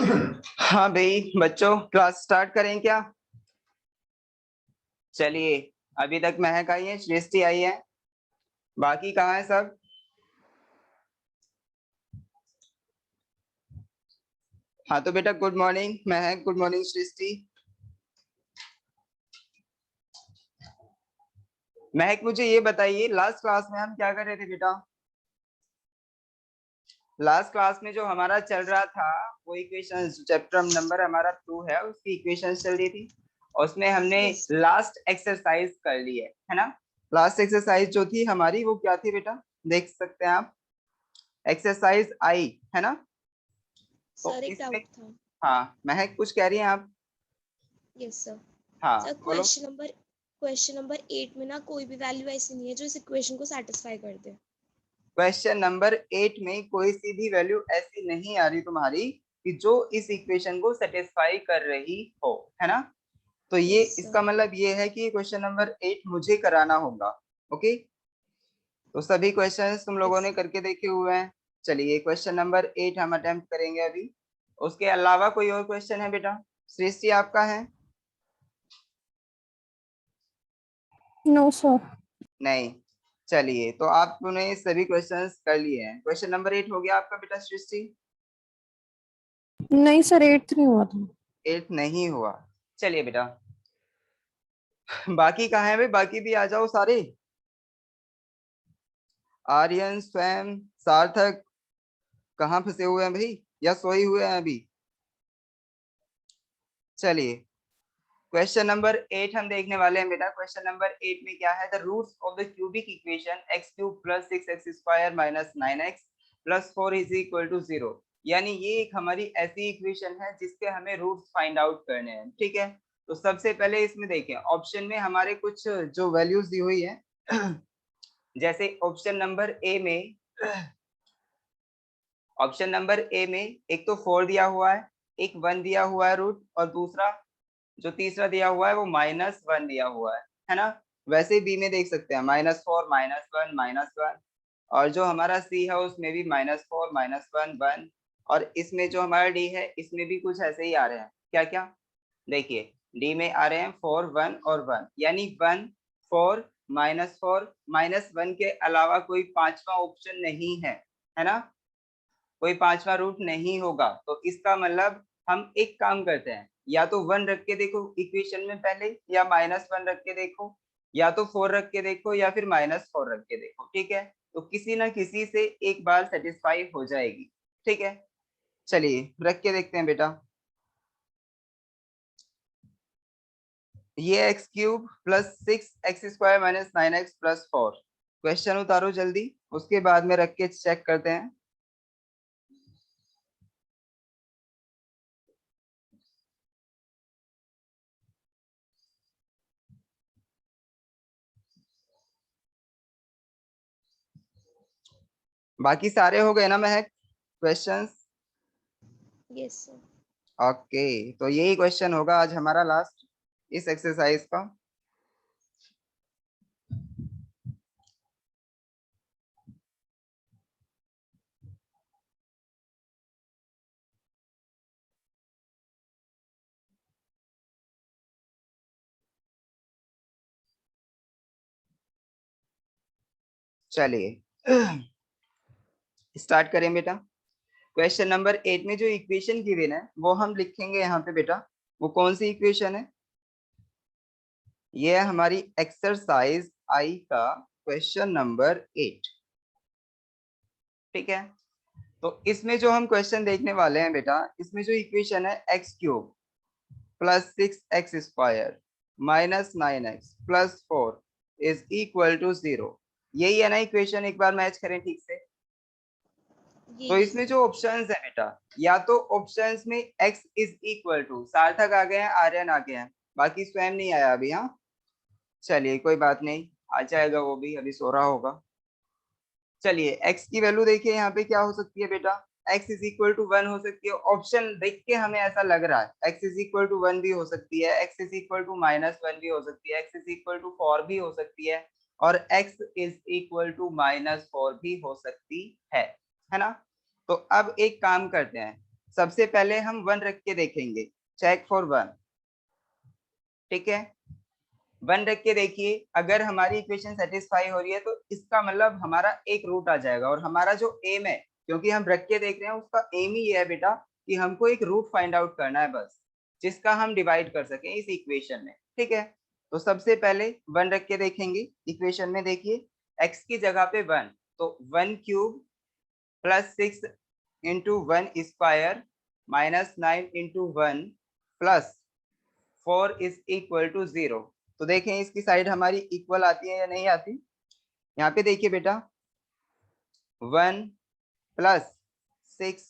हाँ भाई बच्चों, क्लास स्टार्ट करें क्या? चलिए। अभी तक महक आई है, सृष्टि आई है, बाकी कहाँ है सब? हाँ तो बेटा, गुड मॉर्निंग महक, गुड मॉर्निंग सृष्टि। महक मुझे ये बताइए, लास्ट क्लास में हम क्या कर रहे थे बेटा? लास्ट क्लास में जो हमारा चल रहा था वो इक्वेशन, चैप्टर नंबर हमारा 2 है, उसकी इक्वेशन चल रही थी। और उसमें हमने Yes. लास्ट एक्सरसाइज कर ली है ना? लास्ट एक्सरसाइज जो थी हमारी वो क्या थी बेटा? देख सकते हैं आप, एक्सरसाइज आई है ना? तो सर एक इसमें, डाउट था। हाँ महक कुछ कह रही हैं आप? Yes sir. हाँ सर बोलो। क्वेश्चन नंबर 8 में ना कोई भी वैल्यू ऐसी नहीं है जो इस इक्वेशन को सेटिस्फाई कर दे। क्वेश्चन नंबर 8 में कोई सी भी वैल्यू ऐसी नहीं आ रही तुम्हारी कि जो इस इक्वेशन को सेटिस्फाई कर रही हो, है ना? तो ये यस सर। इसका मतलब ये है कि क्वेश्चन नंबर 8 मुझे कराना होगा। ओके, तो सभी क्वेश्चंस तुम लोगों यस ने सर। करके देखे हुए हैं। चलिए क्वेश्चन नंबर 8 हम अटेम्प्ट करेंगे अभी। उसके अलावा कोई और क्वेश्चन है बेटा? सृष्टि आपका है? No sir. नहीं। चलिए, तो आपने सभी क्वेश्चंस कर लिए हैं। क्वेश्चन नंबर 8 हो गया आपका बेटा सृष्टि? नहीं सर, 8th नहीं हुआ था। 8 नहीं हुआ। चलिए बेटा, बाकी कहाँ है भाई? बाकी भी आ जाओ सारे। आर्यन, स्वयं, सार्थक, कहाँ फंसे हुए हैं भाई, या सोए हुए हैं अभी? चलिए, क्वेश्चन नंबर 8 हम देखने वाले हैं बेटा। क्वेश्चन नंबर 8 में क्या है? The roots of the cubic equation x cube plus 6x square minus 9x plus 4 is equal to 0। यानी ये एक हमारी ऐसी इक्वेशन है जिसके हमें रूट्स फाइंड आउट करने हैं, ठीक है? तो सबसे पहले इसमें देखें, ऑप्शन में हमारे कुछ जो वैल्यूज दी हुई है जैसे ऑप्शन नंबर ए में एक तो 4 दिया हुआ है, एक 1 दिया हुआ है रूट, और दूसरा जो तीसरा दिया हुआ है वो -1 दिया हुआ है ना? वैसे बी में देख सकते हैं -4 -1 -1, और जो हमारा सी है उसमें भी -4 -1 1, और इसमें जो हमारा डी है इसमें भी कुछ ऐसे ही आ रहे हैं। क्या क्या? देखिए, डी में आ रहे हैं 4 1 और 1, यानी 1 4 -4 -1 के अलावा कोई पांचवा ऑप्शन नहीं है ना? कोई पांचवा रूट नहीं होगा। तो इसका मतलब हम एक काम करते हैं, या तो 1 रख के देखो इक्वेशन में पहले, या -1 रख के देखो, या तो 4 रख के देखो, या फिर -4 रख के देखो, ठीक है? तो किसी ना किसी से एक बार सेटिस्फाई हो जाएगी, ठीक है? चलिए रख के देखते हैं बेटा। ये x cube plus 6x square minus 9x plus 4, question उतारो जल्दी, उसके बाद में रख के चेक करते हैं। बाकी सारे हो गए ना महक क्वेश्चंस? Yes sir. ओके, तो यही क्वेश्चन होगा आज हमारा लास्ट इस एक्सरसाइज का। चलिए स्टार्ट करें बेटा। क्वेश्चन नंबर 8 में जो इक्वेशन गिवन है वो हम लिखेंगे यहाँ पे बेटा। वो कौन सी इक्वेशन है? ये है हमारी एक्सरसाइज आई का क्वेश्चन नंबर 8, ठीक है? तो इसमें जो हम क्वेश्चन देखने वाले हैं बेटा, इसमें जो इक्वेशन है x cube plus 6x square minus 9x plus 4 is equal to 0, यही है ना इक्वेशन? एक बार मैच करें ठीक से। तो यही इसमें है। जो ऑप्शंस है बेटा, या तो ऑप्शंस में x इज इक्वल टू, सार्थक आ गए हैं, आर्यन आ गए हैं, बाकी स्वयं नहीं आया अभी। हाँ चलिए कोई बात नहीं, आ जाएगा वो भी, अभी सो रहा होगा। चलिए x की वैल्यू देखिए यहाँ पे क्या हो सकती है बेटा? x इज इक्वल टू 1 हो सकती है, ऑप्शन देख के हमें ऐसा लग रहा है। x इज इक्वल टू 1 भी हो सकती है, x इज इक्वल टू -1 भी हो सकती है, x इज इक्वल टू 4 भी हो सकती है, और x इज इक्वल टू -4 भी हो सकती है ना? तो अब एक काम करते हैं, सबसे पहले हम 1 रख के देखेंगे, चेक फॉर 1, ठीक है। 1 रख के देखिए, अगर हमारी इक्वेशन सेटिस्फाई हो रही है तो इसका मतलब हमारा एक रूट आ जाएगा, और हमारा जो एम है, क्योंकि हम रख के देख रहे हैं, उसका एम ही ये है बेटा कि हमको एक रूट फाइंड आउट करना है बस, जिसका हम डिवाइड कर सकें इस इक्वेशन में, ठीक है। तो सबसे पहले 1 रख के देखेंगे, इक्वेशन में देखिए x की जगह पे 1, तो 1 cube plus 6 into 1 square minus 9 into 1 plus 4 is equal to 0। तो देखें इसकी साइड हमारी इक्वल आती है या नहीं आती। यहाँ पे देखिए बेटा 1 plus 6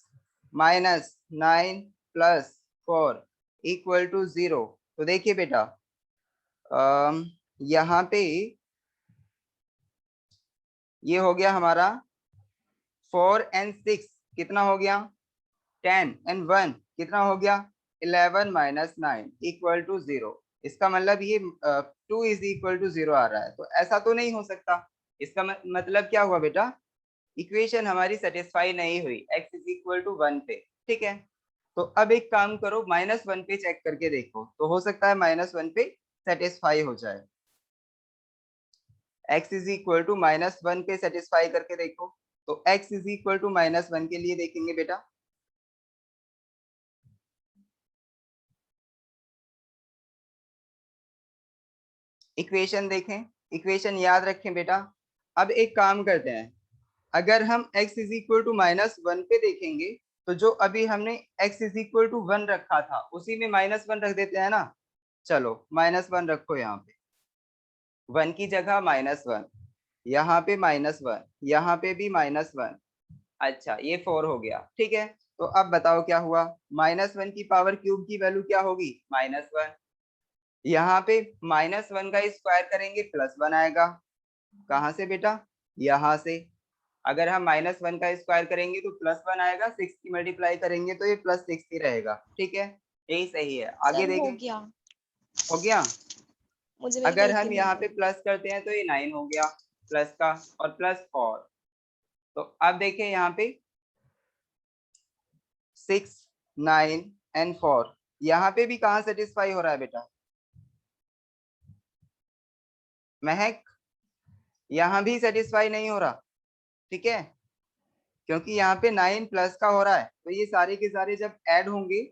minus 9 plus 4 equal to 0। तो देखिए बेटा यहाँ पे ये हो गया हमारा 4 and 6 कितना हो गया 10 and 1 कितना हो गया 11 माइनस 9 इक्वल टू 0। इसका मतलब ये 2 इज इक्वल टू 0 आ रहा है, तो ऐसा तो नहीं हो सकता। इसका मतलब क्या हुआ बेटा, इक्वेशन हमारी सेटिस्फाई नहीं हुई x इज इक्वल टू 1 पे, ठीक है। तो अब एक काम करो, -1 पे चेक करके देखो, तो हो सकता है -1 पे सेटिस्फाई हो जाए। x इज इक्वल टू -1 पे सेटिस्फाई करके देखो, तो x इज इक्वल टू -1 के लिए देखेंगे बेटा, इक्वेशन देखें, इक्वेशन याद रखें बेटा। अब एक काम करते हैं, अगर हम x इज इक्वल टू -1 पे देखेंगे, तो जो अभी हमने x इज इक्वल टू 1 रखा था उसी में -1 रख देते हैं ना। चलो -1 रखो, यहाँ पे 1 की जगह -1, यहाँ पे -1, यहाँ पे भी -1। अच्छा ये 4 हो गया, ठीक है। तो अब बताओ क्या हुआ, -1 की पावर क्यूब की वैल्यू क्या होगी -1। यहाँ पे -1 का स्क्वायर करेंगे +1 आएगा, कहाँ से बेटा, यहाँ से। अगर हम -1 का स्क्वायर करेंगे तो +1 आएगा, 6 की मल्टीप्लाई करेंगे तो ये +6 ही रहेगा, ठीक है। यही सही है, आगे सर हो देखें। गया, हो गया। मुझे मेरी अगर गलती हम मिल यहाँ पे गई। प्लस करते हैं तो ये 9 हो गया प्लस का, और प्लस 4। तो अब देखें यहाँ पे 6 9 एंड 4, यहाँ पे भी कहाँ सेटिस्फाई हो रहा है बेटा, महक, यहाँ भी सेटिस्फाई नहीं हो रहा, ठीक है, क्योंकि यहाँ पे 9 प्लस का हो रहा है, तो ये सारे के सारे जब ऐड होंगे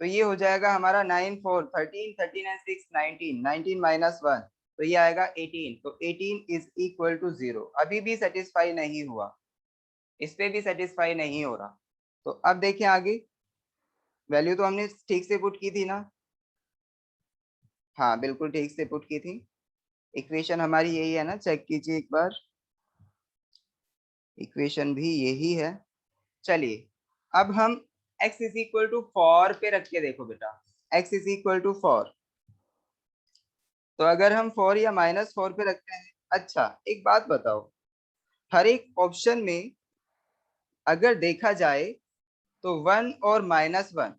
तो ये हो जाएगा हमारा 9 4 13 13 एंड 6 19 19 माइनस 1, तो ये आएगा 18। तो 18 इज इक्वल टू 0, अभी भी सेटिस्फाई नहीं हुआ, इस पे भी सेटिस्फाई नहीं हो रहा। तो अब देखें आगे, वैल्यू तो हमने ठीक से पुट की थी ना, हाँ बिल्कुल ठीक से पुट की थी। इक्वेशन हमारी यही है ना, चेक कीजिए एक बार, इक्वेशन भी यही है। चलिए अब हम x इज इक्वल टू 4 पे रख के देखो बेटा, x इज इक्वल टू 4, तो अगर हम 4 या -4 पे रखते हैं, अच्छा एक बात बताओ, हर एक ऑप्शन में अगर देखा जाए तो 1 और -1,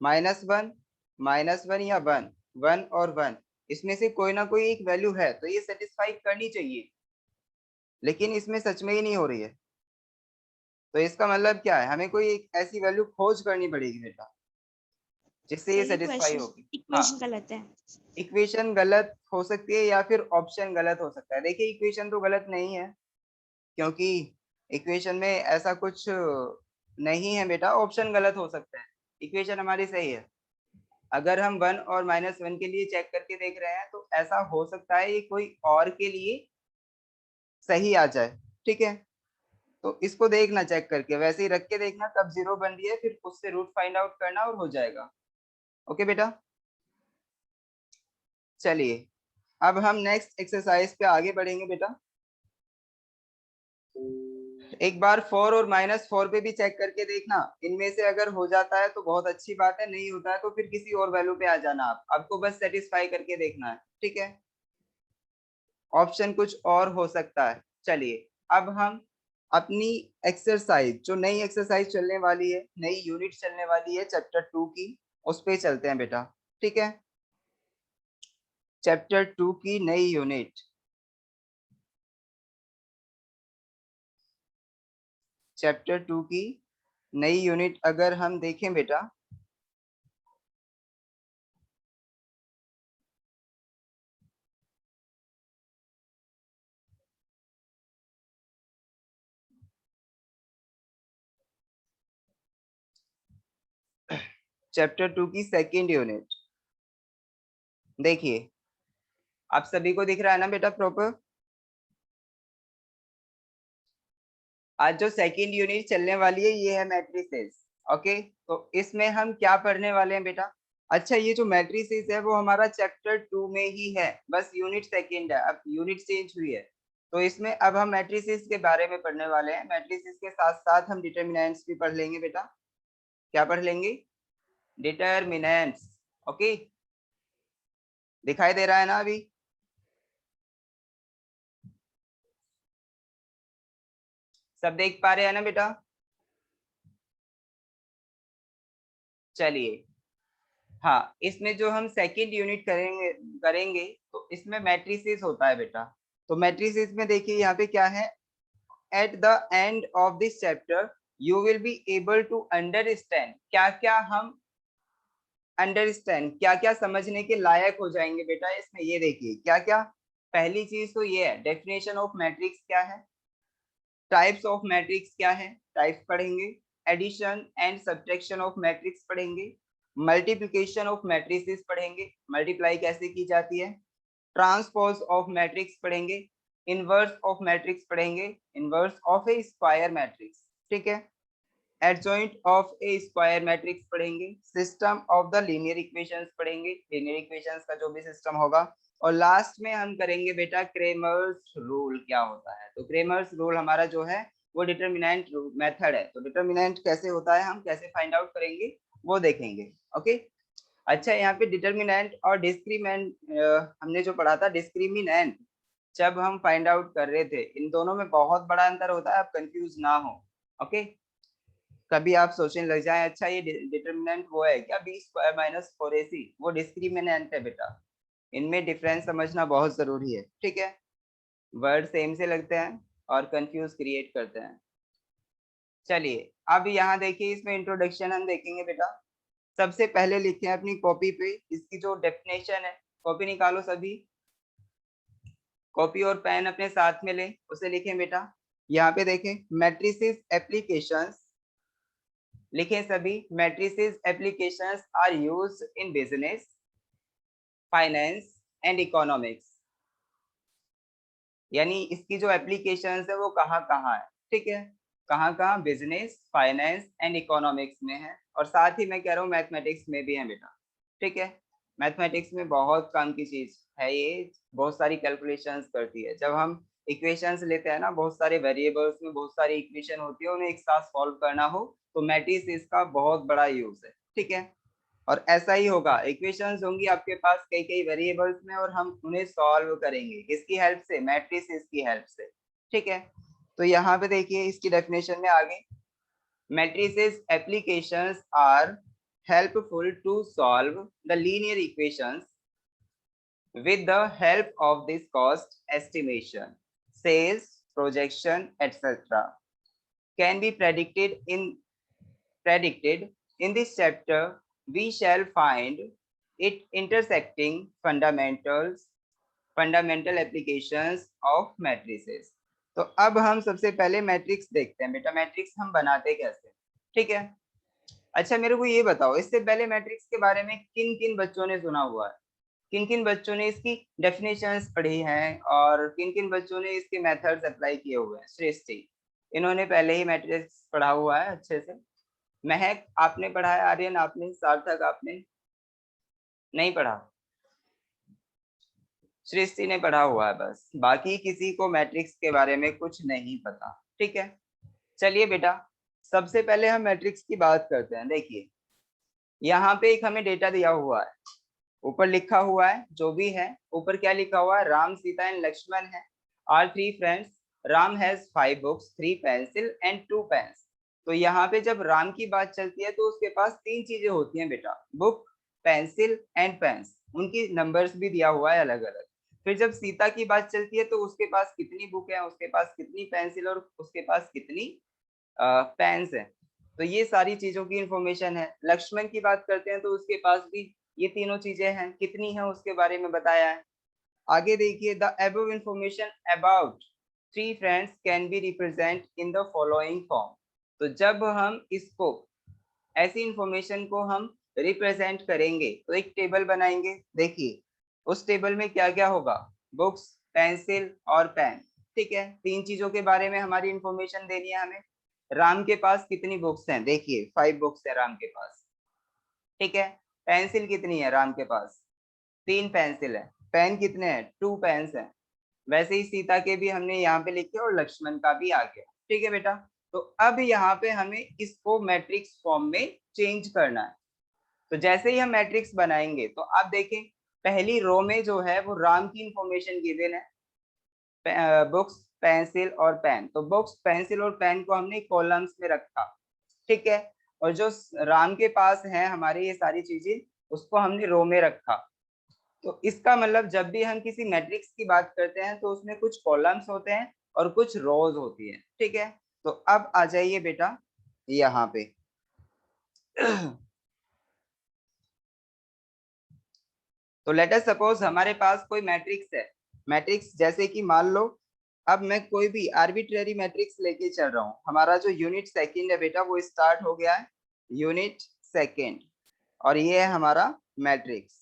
-1 -1 या 1 1 और 1, इसमें से कोई ना कोई एक वैल्यू है, तो ये सेटिस्फाई करनी चाहिए, लेकिन इसमें सच में ही नहीं हो रही है। तो इसका मतलब क्या है, हमें कोई एक ऐसी वैल्यू खोज करनी पड़ेगी बेटा, जिससे ये सर ये सेटिस्फाई क्वेश्चन होगी। हाँ, इक्वेशन गलत है। इक्वेशन गलत हो सकती है या फिर ऑप्शन गलत हो सकता है। देखिए इक्वेशन तो गलत नहीं है, क्योंकि इक्वेशन में ऐसा कुछ नहीं है बेटा, ऑप्शन गलत हो सकता है, इक्वेशन हमारी सही है। अगर हम 1 और -1 के लिए चेक करके देख रहे हैं तो ऐसा हो सकता है ये कोई और के लिए सही आ जाए, ठीक है। तो इसको देखना चेक करके, वैसे ही रख के देखना, कब 0 बन रही है फिर उससे रूट फाइंड आउट करना और हो जाएगा। ओके बेटा, चलिए अब हम नेक्स्ट एक्सरसाइज पे आगे बढ़ेंगे बेटा। एक बार 4 और -4 पे भी चेक करके देखना, इनमें से अगर हो जाता है तो बहुत अच्छी बात है, नहीं होता है तो फिर किसी और वैल्यू पे आ जाना, आप आपको बस सेटिस्फाई करके देखना है, ठीक है। ऑप्शन कुछ और हो सकता है। चलिए अब हम अपनी एक्सरसाइज, जो नई एक्सरसाइज चलने वाली है, नई यूनिट चलने वाली है चैप्टर 2 की, उस पे चलते हैं बेटा, ठीक है। चैप्टर 2 की नई यूनिट, चैप्टर 2 की नई यूनिट अगर हम देखें बेटा, चैप्टर 2 की सेकंड यूनिट देखिए, आप सभी को दिख रहा है ना बेटा प्रॉपर? आज जो सेकंड यूनिट चलने वाली है ये है मैट्रिसेस। ओके, तो इसमें हम क्या पढ़ने वाले हैं बेटा? अच्छा, ये जो मैट्रिसेस है वो हमारा चैप्टर 2 में ही है, बस यूनिट सेकंड है, अब यूनिट चेंज हुई है। तो इसमें अब हम मैट्रिसेस के बारे में पढ़ने वाले हैं। मैट्रिसेस के साथ साथ हम डिटर्मिनेंट्स भी पढ़ लेंगे बेटा। क्या पढ़ लेंगे? डिटर्मिनेंट्स। ओके, दिखाई दे रहा है ना अभी? सब देख पा रहे हैं ना बेटा? चलिए, हाँ, इसमें जो हम सेकंड यूनिट करेंगे करेंगे तो इसमें मैट्रिसेस होता है बेटा। तो मैट्रिसेस में देखिए यहाँ पे क्या है, at the end of this chapter you will be able to understand, क्या क्या हम अंडरस्टैंड, क्या क्या समझने के लायक हो जाएंगे बेटा इसमें। ये देखिए क्या क्या, पहली चीज तो ये है, डेफिनेशन ऑफ मैट्रिक्स क्या है, टाइप्स ऑफ मैट्रिक्स क्या है, टाइप्स पढ़ेंगे, addition and subtraction of matrix पढ़ेंगे, मल्टीप्लिकेशन ऑफ मैट्रिसेस पढ़ेंगे, मल्टीप्लाई कैसे की जाती है, ट्रांसपोज ऑफ मैट्रिक्स पढ़ेंगे, इनवर्स ऑफ मैट्रिक्स पढ़ेंगे, inverse of a square matrix, ठीक है, adjoint of a square matrix पढ़ेंगे, system of the linear equations पढ़ेंगे, लीनियर इक्वेशंस का जो भी सिस्टम होगा, और लास्ट में हम करेंगे बेटा क्रेमर्स रूल क्या होता है। तो क्रेमर्स रूल हमारा जो है वो डिटरमिनेंट मेथड है, तो डिटरमिनेंट कैसे होता है, हम कैसे फाइंड आउट करेंगे वो देखेंगे। ओके, अच्छा, यहाँ पे डिटरमिनेंट और डिस्क्रीमेंट हमने जो पढ़ा था, डिस्क्रिमिनेंट जब हम फाइंड आउट कर रहे थे, इन दोनों में बहुत बड़ा अंतर होता है, आप कंफ्यूज ना हो। ओके, कभी आप सोचने लग जाए अच्छा ये डिटरमिनेंट वो है क्या, बी स्क्वायर माइनस 4ac, वो डिस्क्रिमिनेंट है बेटा। इनमें डिफरेंस समझना बहुत जरूरी है, ठीक है? वर्ड सेम से लगते हैं और कंफ्यूज क्रिएट करते हैं। चलिए, अब यहाँ देखिए, इसमें इंट्रोडक्शन हम देखेंगे बेटा। सबसे पहले लिखे हैं अपनी कॉपी पे इसकी जो डेफिनेशन है, कॉपी निकालो सभी, कॉपी और पेन अपने साथ में लें, उसे लिखें बेटा। यहाँ पे देखें, मैट्रिसेस एप्लीकेशंस, लिखें सभी, matrices applications are used in business, finance and economics. यानी इसकी जो एप्लीकेशंस है वो कहाँ कहाँ है, ठीक है, कहाँ कहाँ, बिजनेस, फाइनेंस एंड इकोनॉमिक्स में है, और साथ ही मैं कह रहा हूँ मैथमेटिक्स में भी है बेटा, ठीक है। मैथमेटिक्स में बहुत काम की चीज है ये, बहुत सारी कैलकुलेशंस करती है। जब हम इक्वेशंस लेते हैं ना, बहुत सारे वेरिएबल्स में बहुत सारी इक्वेशन होती है, उन्हें एक साथ सॉल्व करना हो तो मैट्रिक्स इसका बहुत बड़ा यूज है, ठीक है। और ऐसा ही होगा, इक्वेशंस होंगी आपके पास कई कई वेरिएबल्स में, और हम उन्हें सॉल्व करेंगे किसकी हेल्प से, मैट्रिसेस की हेल्प से, ठीक है। तो यहाँ पे देखिए इसकी डेफिनेशन में आगे, matrices applications are helpful to solve the linear equations with the help of this cost estimation, sales, projection, etc. can be predicted in this chapter. We shall find it intersecting fundamental applications of matrices. तो अब हम सबसे पहले matrix देखते हैं बेटा, matrix हम बनाते कैसे, ठीक है। अच्छा, मेरे को ये बताओ, इससे पहले मैट्रिक्स के बारे में किन किन बच्चों ने सुना हुआ है, किन किन बच्चों ने इसकी डेफिनेशंस पढ़ी हैं, और किन किन बच्चों ने इसके मेथड्स अप्लाई किए हुए हैं? सृष्टि, इन्होंने पहले ही मैट्रिक्स पढ़ा हुआ है अच्छे से। महक, आपने पढ़ा है? आर्यन आपने? सार्थक आपने नहीं पढ़ा? सृष्टि ने पढ़ा हुआ है बस, बाकी किसी को मैट्रिक्स के बारे में कुछ नहीं पता, ठीक है। चलिए बेटा, सबसे पहले हम मैट्रिक्स की बात करते हैं। देखिए, यहाँ पे एक हमें डेटा दिया हुआ है, ऊपर लिखा हुआ है जो भी है, ऊपर क्या लिखा हुआ है, राम, सीता एंड लक्ष्मण है, are 3 friends, Ram has 5 books, 3 pencil and 2 pens. तो यहाँ पे जब राम की बात चलती है तो उसके पास 3 चीजें होती हैं बेटा, बुक, पेंसिल एंड पेन्स, उनकी नंबर्स भी दिया हुआ है अलग अलग। फिर जब सीता की बात चलती है तो उसके पास कितनी बुक है, उसके पास कितनी पेंसिल और उसके पास कितनी पेन्स है। तो ये सारी चीजों की इंफॉर्मेशन है। लक्ष्मण की बात करते हैं तो उसके पास भी ये तीनों चीजें हैं, कितनी है उसके बारे में बताया है। आगे देखिए, the above information about three friends can be represent in the following form. तो जब हम इसको, ऐसी इंफॉर्मेशन को हम रिप्रेजेंट करेंगे तो एक टेबल बनाएंगे। देखिए उस टेबल में क्या क्या होगा, बुक्स, पेंसिल और पेन। ठीक है, तीन चीजों के बारे में हमारी इंफॉर्मेशन देनी है हमें। राम के पास कितनी बुक्स हैं, देखिए 5 बुक्स है राम के पास। ठीक है, पेंसिल कितनी है राम के पास, 3 पेंसिल है। पेन कितने हैं, 2 पेन्स हैं। वैसे ही सीता के भी हमने यहाँ पे लिखे और लक्ष्मण का भी आ गया। ठीक है बेटा, तो अब यहाँ पे हमें इसको मैट्रिक्स फॉर्म में चेंज करना है। तो जैसे ही हम मैट्रिक्स बनाएंगे तो आप देखें, पहली रो में जो है वो राम की इंफॉर्मेशन गिवन है, बुक्स, पेंसिल और पेन। तो बुक्स, पेंसिल और पेन को हमने कॉलम्स में रखा। ठीक है, और जो राम के पास है हमारे ये सारी चीजें, उसको हमने रो में रखा। तो इसका मतलब जब भी हम किसी मैट्रिक्स की बात करते हैं तो उसमें कुछ कॉलम्स होते हैं और कुछ रोज होती है। ठीक है, तो अब आ जाइए बेटा यहाँ पे। तो लेट अस सपोज हमारे पास कोई मैट्रिक्स है। मैट्रिक्स जैसे कि मान लो, अब मैं कोई भी आर्बिट्रेरी मैट्रिक्स लेके चल रहा हूँ। हमारा जो यूनिट सेकंड है बेटा वो स्टार्ट हो गया है, यूनिट सेकंड, और ये है हमारा मैट्रिक्स।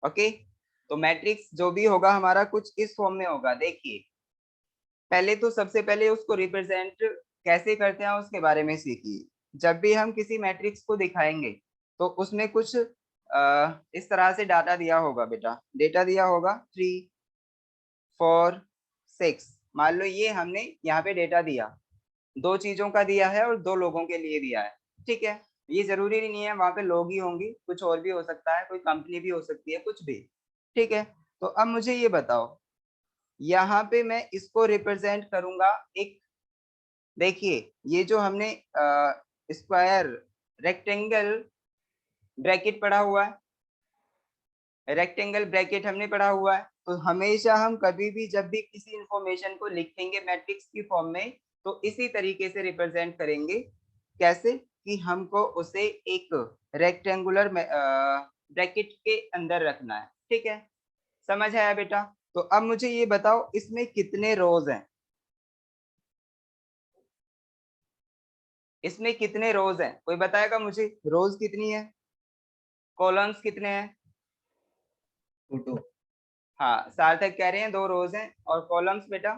ओके, तो मैट्रिक्स जो भी होगा हमारा कुछ इस फॉर्म में होगा। देखिए पहले तो सबसे पहले उसको रिप्रेजेंट कैसे करते हैं उसके बारे में सीखिए। जब भी हम किसी मैट्रिक्स को दिखाएंगे तो उसमें कुछ इस तरह से डाटा दिया होगा बेटा। डेटा दिया होगा 3, 4, 6। मान लो ये हमने यहाँ पे डेटा दिया, दो चीजों का दिया है और दो लोगों के लिए दिया है। ठीक है, ये जरूरी नहीं है वहां पे लोग ही होंगी, कुछ और भी हो सकता है, कोई कंपनी भी हो सकती है, कुछ भी। ठीक है, तो अब मुझे ये बताओ, यहाँ पे मैं इसको रिप्रेजेंट करूंगा एक, देखिए ये जो हमने स्क्वायर, रेक्टेंगल ब्रैकेट पढ़ा हुआ है, रेक्टेंगल ब्रैकेट हमने पढ़ा हुआ है। तो हमेशा हम कभी भी जब भी किसी इंफॉर्मेशन को लिखेंगे मैट्रिक्स की फॉर्म में तो इसी तरीके से रिप्रेजेंट करेंगे। कैसे कि हमको उसे एक रेक्टेंगुलर ब्रैकेट के अंदर रखना है। ठीक है, समझ आया बेटा? तो अब मुझे ये बताओ इसमें कितने रोज हैं, इसमें कितने रोज हैं, कोई बताएगा मुझे? रोज कितनी है, कॉलम्स कितने हैं? 2 हाँ, सार्थक कह रहे हैं 2 रोज हैं, और कॉलम्स बेटा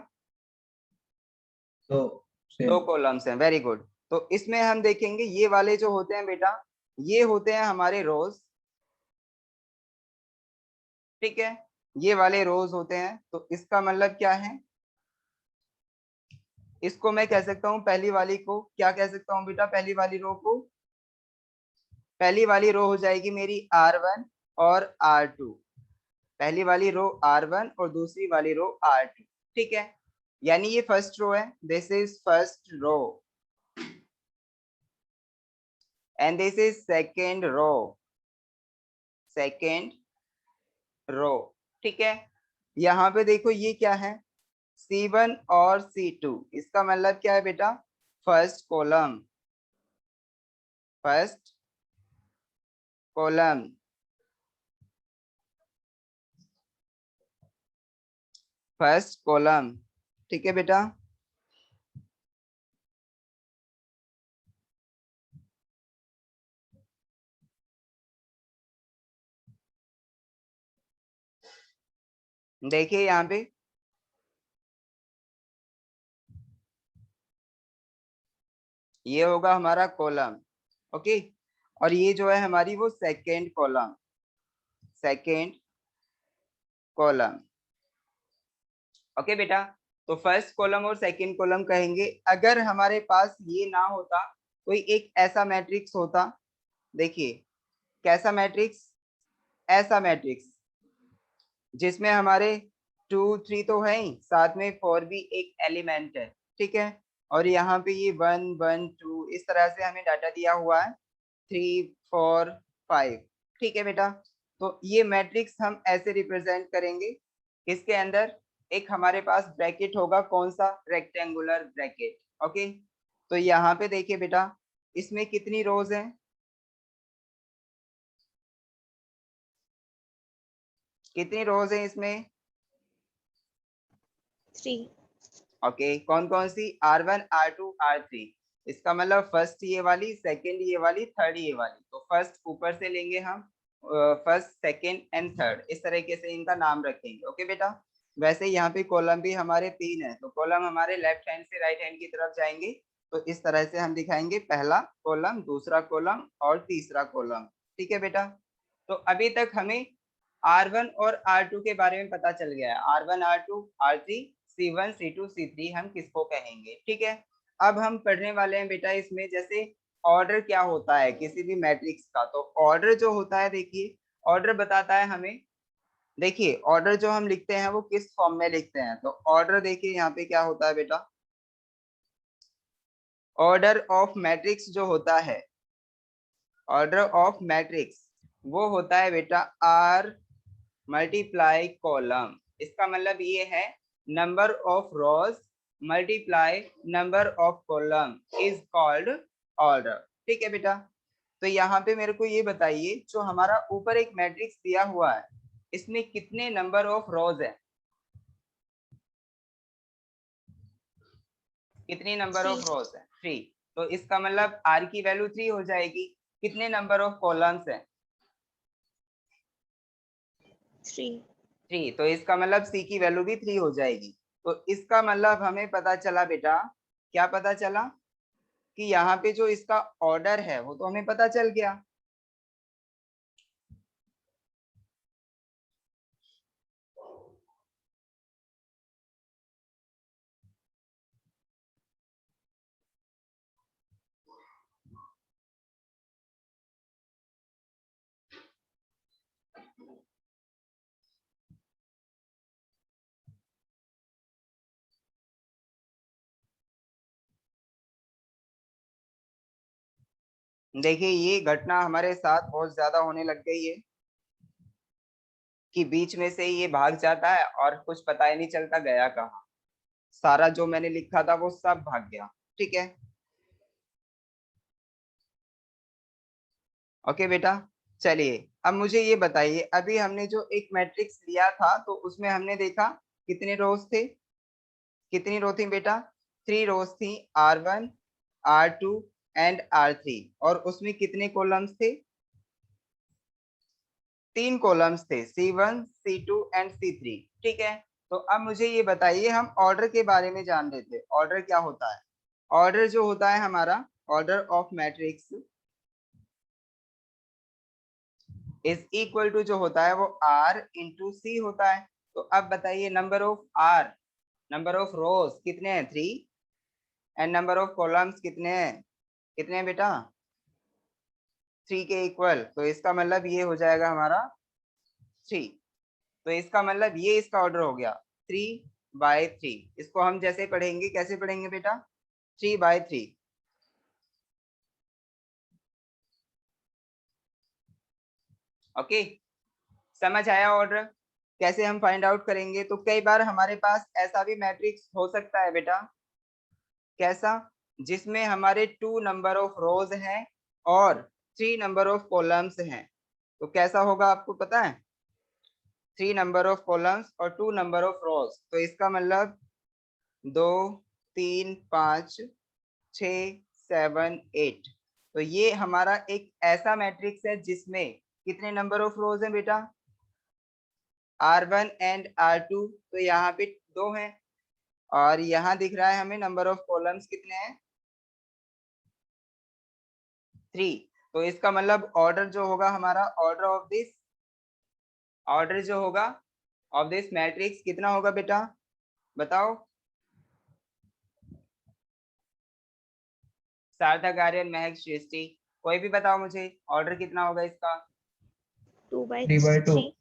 तो 2 सेम कॉलम्स हैं। Very good. तो इसमें हम देखेंगे ये वाले जो होते हैं बेटा, ये होते हैं हमारे रोज। ठीक है, ये वाले रोज होते हैं। तो इसका मतलब क्या है, इसको मैं कह सकता हूँ, पहली वाली को क्या कह सकता हूँ बेटा, पहली वाली रो को, पहली वाली रो हो जाएगी मेरी R1 और R2। पहली वाली रो R1 और दूसरी वाली रो R2। ठीक है, यानी ये फर्स्ट रो है, this is first row and this is second row, second row. ठीक है, यहाँ पे देखो ये क्या है, C1 और C2। इसका मतलब क्या है बेटा, first column, first column, first column. ठीक है बेटा, देखिए यहाँ पे ये होगा हमारा कॉलम। ओके, और ये जो है हमारी वो second column, second column. Okay बेटा, तो फर्स्ट कॉलम और सेकंड कॉलम कहेंगे। अगर हमारे पास ये ना होता, कोई एक ऐसा मैट्रिक्स होता, देखिए कैसा मैट्रिक्स, ऐसा मैट्रिक्स जिसमें हमारे 2, 3 तो है ही, साथ में 4 भी एक एलिमेंट है। ठीक है, और यहाँ पे ये 1, 1, 2 इस तरह से हमें डाटा दिया हुआ है, 3, 4, 5। ठीक है बेटा, तो ये मैट्रिक्स हम ऐसे रिप्रेजेंट करेंगे। इसके अंदर एक हमारे पास ब्रैकेट होगा, कौन सा, रेक्टेंगुलर ब्रैकेट। ओके, तो यहाँ पे देखिए बेटा, इसमें कितनी रोज हैं? कितनी रोज हैं इसमें? 3. ओके, कौन कौन सी? R1, R2, R3। इसका मतलब फर्स्ट ये वाली, सेकंड ये वाली, थर्ड ये वाली। तो फर्स्ट ऊपर से लेंगे हम, फर्स्ट, सेकंड एंड थर्ड, इस तरीके से इनका नाम रखेंगे। ओके बेटा, वैसे यहाँ पे कॉलम भी हमारे 3 है, तो कॉलम हमारे लेफ्ट हैंड से राइट हैंड की तरफ जाएंगे। तो इस तरह से हम दिखाएंगे, पहला कॉलम, दूसरा कॉलम और तीसरा कॉलम। ठीक है बेटा, तो अभी तक हमें R1 और R2 के बारे में पता चल गया है। R1, R2, R3, C1, C2, C3 हम किसको कहेंगे। ठीक है, अब हम पढ़ने वाले हैं बेटा इसमें जैसे ऑर्डर क्या होता है किसी भी मैट्रिक्स का। तो ऑर्डर जो होता है, देखिए ऑर्डर बताता है हमें, देखिए ऑर्डर जो हम लिखते हैं वो किस फॉर्म में लिखते हैं। तो ऑर्डर देखिए यहाँ पे क्या होता है बेटा, ऑर्डर ऑफ मैट्रिक्स जो होता है, ऑर्डर ऑफ मैट्रिक्स वो होता है बेटा R मल्टीप्लाई कॉलम। इसका मतलब ये है number of rose multiply number of column is called order. ठीक है बेटा, तो यहाँ पे मेरे को ये बताइए, जो हमारा ऊपर एक मैट्रिक्स दिया हुआ है, इसमें कितने नंबर ऑफ रोज है? कितनी नंबर ऑफ रोज है? 3। तो इसका मतलब R की वैल्यू 3 हो जाएगी। कितने नंबर ऑफ कॉलम्स है? 3. 3। तो इसका मतलब C की वैल्यू भी 3 हो जाएगी। तो इसका मतलब हमें पता चला बेटा, क्या पता चला कि यहाँ पे जो इसका ऑर्डर है वो तो हमें पता चल गया। देखिए ये घटना हमारे साथ बहुत ज्यादा होने लग गई है कि बीच में से ये भाग जाता है और कुछ पता ही नहीं चलता गया कहाँ। सारा जो मैंने लिखा था वो सब भाग गया। ठीक है, ओके बेटा, चलिए अब मुझे ये बताइए, अभी हमने जो एक मैट्रिक्स लिया था तो उसमें हमने देखा कितने रोज थे? कितनी रो थी बेटा? 3 रोज थी, R1, R2 एंड R3। और उसमें कितने कॉलम्स थे? 3 कॉलम्स थे, C1, C2 एंड C3। ठीक है, तो अब मुझे ये बताइए, हम ऑर्डर के बारे में जान रहे थे। ऑर्डर क्या होता है? ऑर्डर जो होता है हमारा, order of matrix is equal to जो होता है वो R इंटू C होता है। तो अब बताइए, number of R, number of रोज कितने हैं? 3। एंड नंबर ऑफ कॉलम्स कितने हैं? कितने हैं बेटा? 3 के इक्वल। तो इसका मतलब ये हो जाएगा हमारा 3। तो इसका मतलब ये इसका ऑर्डर हो गया 3/3। इसको हम जैसे पढ़ेंगे, कैसे पढ़ेंगे बेटा? 3/3। ओके, समझ आया ऑर्डर कैसे हम फाइंड आउट करेंगे? तो कई बार हमारे पास ऐसा भी मैट्रिक्स हो सकता है बेटा, कैसा? जिसमें हमारे 2 नंबर ऑफ रोज हैं और 3 नंबर ऑफ कॉलम्स हैं। तो कैसा होगा आपको पता है? 3 नंबर ऑफ कॉलम्स और 2 नंबर ऑफ रोज। तो इसका मतलब 2, 3, 5, 6, 7, 8। तो ये हमारा एक ऐसा मैट्रिक्स है जिसमें कितने नंबर ऑफ रोज हैं बेटा? R1 and R2। तो यहाँ पे 2 हैं, और यहाँ दिख रहा है हमें नंबर ऑफ कॉलम्स कितने हैं? 3। तो इसका मतलब ऑर्डर जो होगा हमारा, ऑर्डर ऑफ दिस, ऑर्डर जो होगा ऑफ दिस मैट्रिक्स कितना होगा बेटा? बताओ, सार्थक, आर्यन, महक, सृष्टि, कोई भी बताओ मुझे, ऑर्डर कितना होगा इसका? 3/2। 2/3.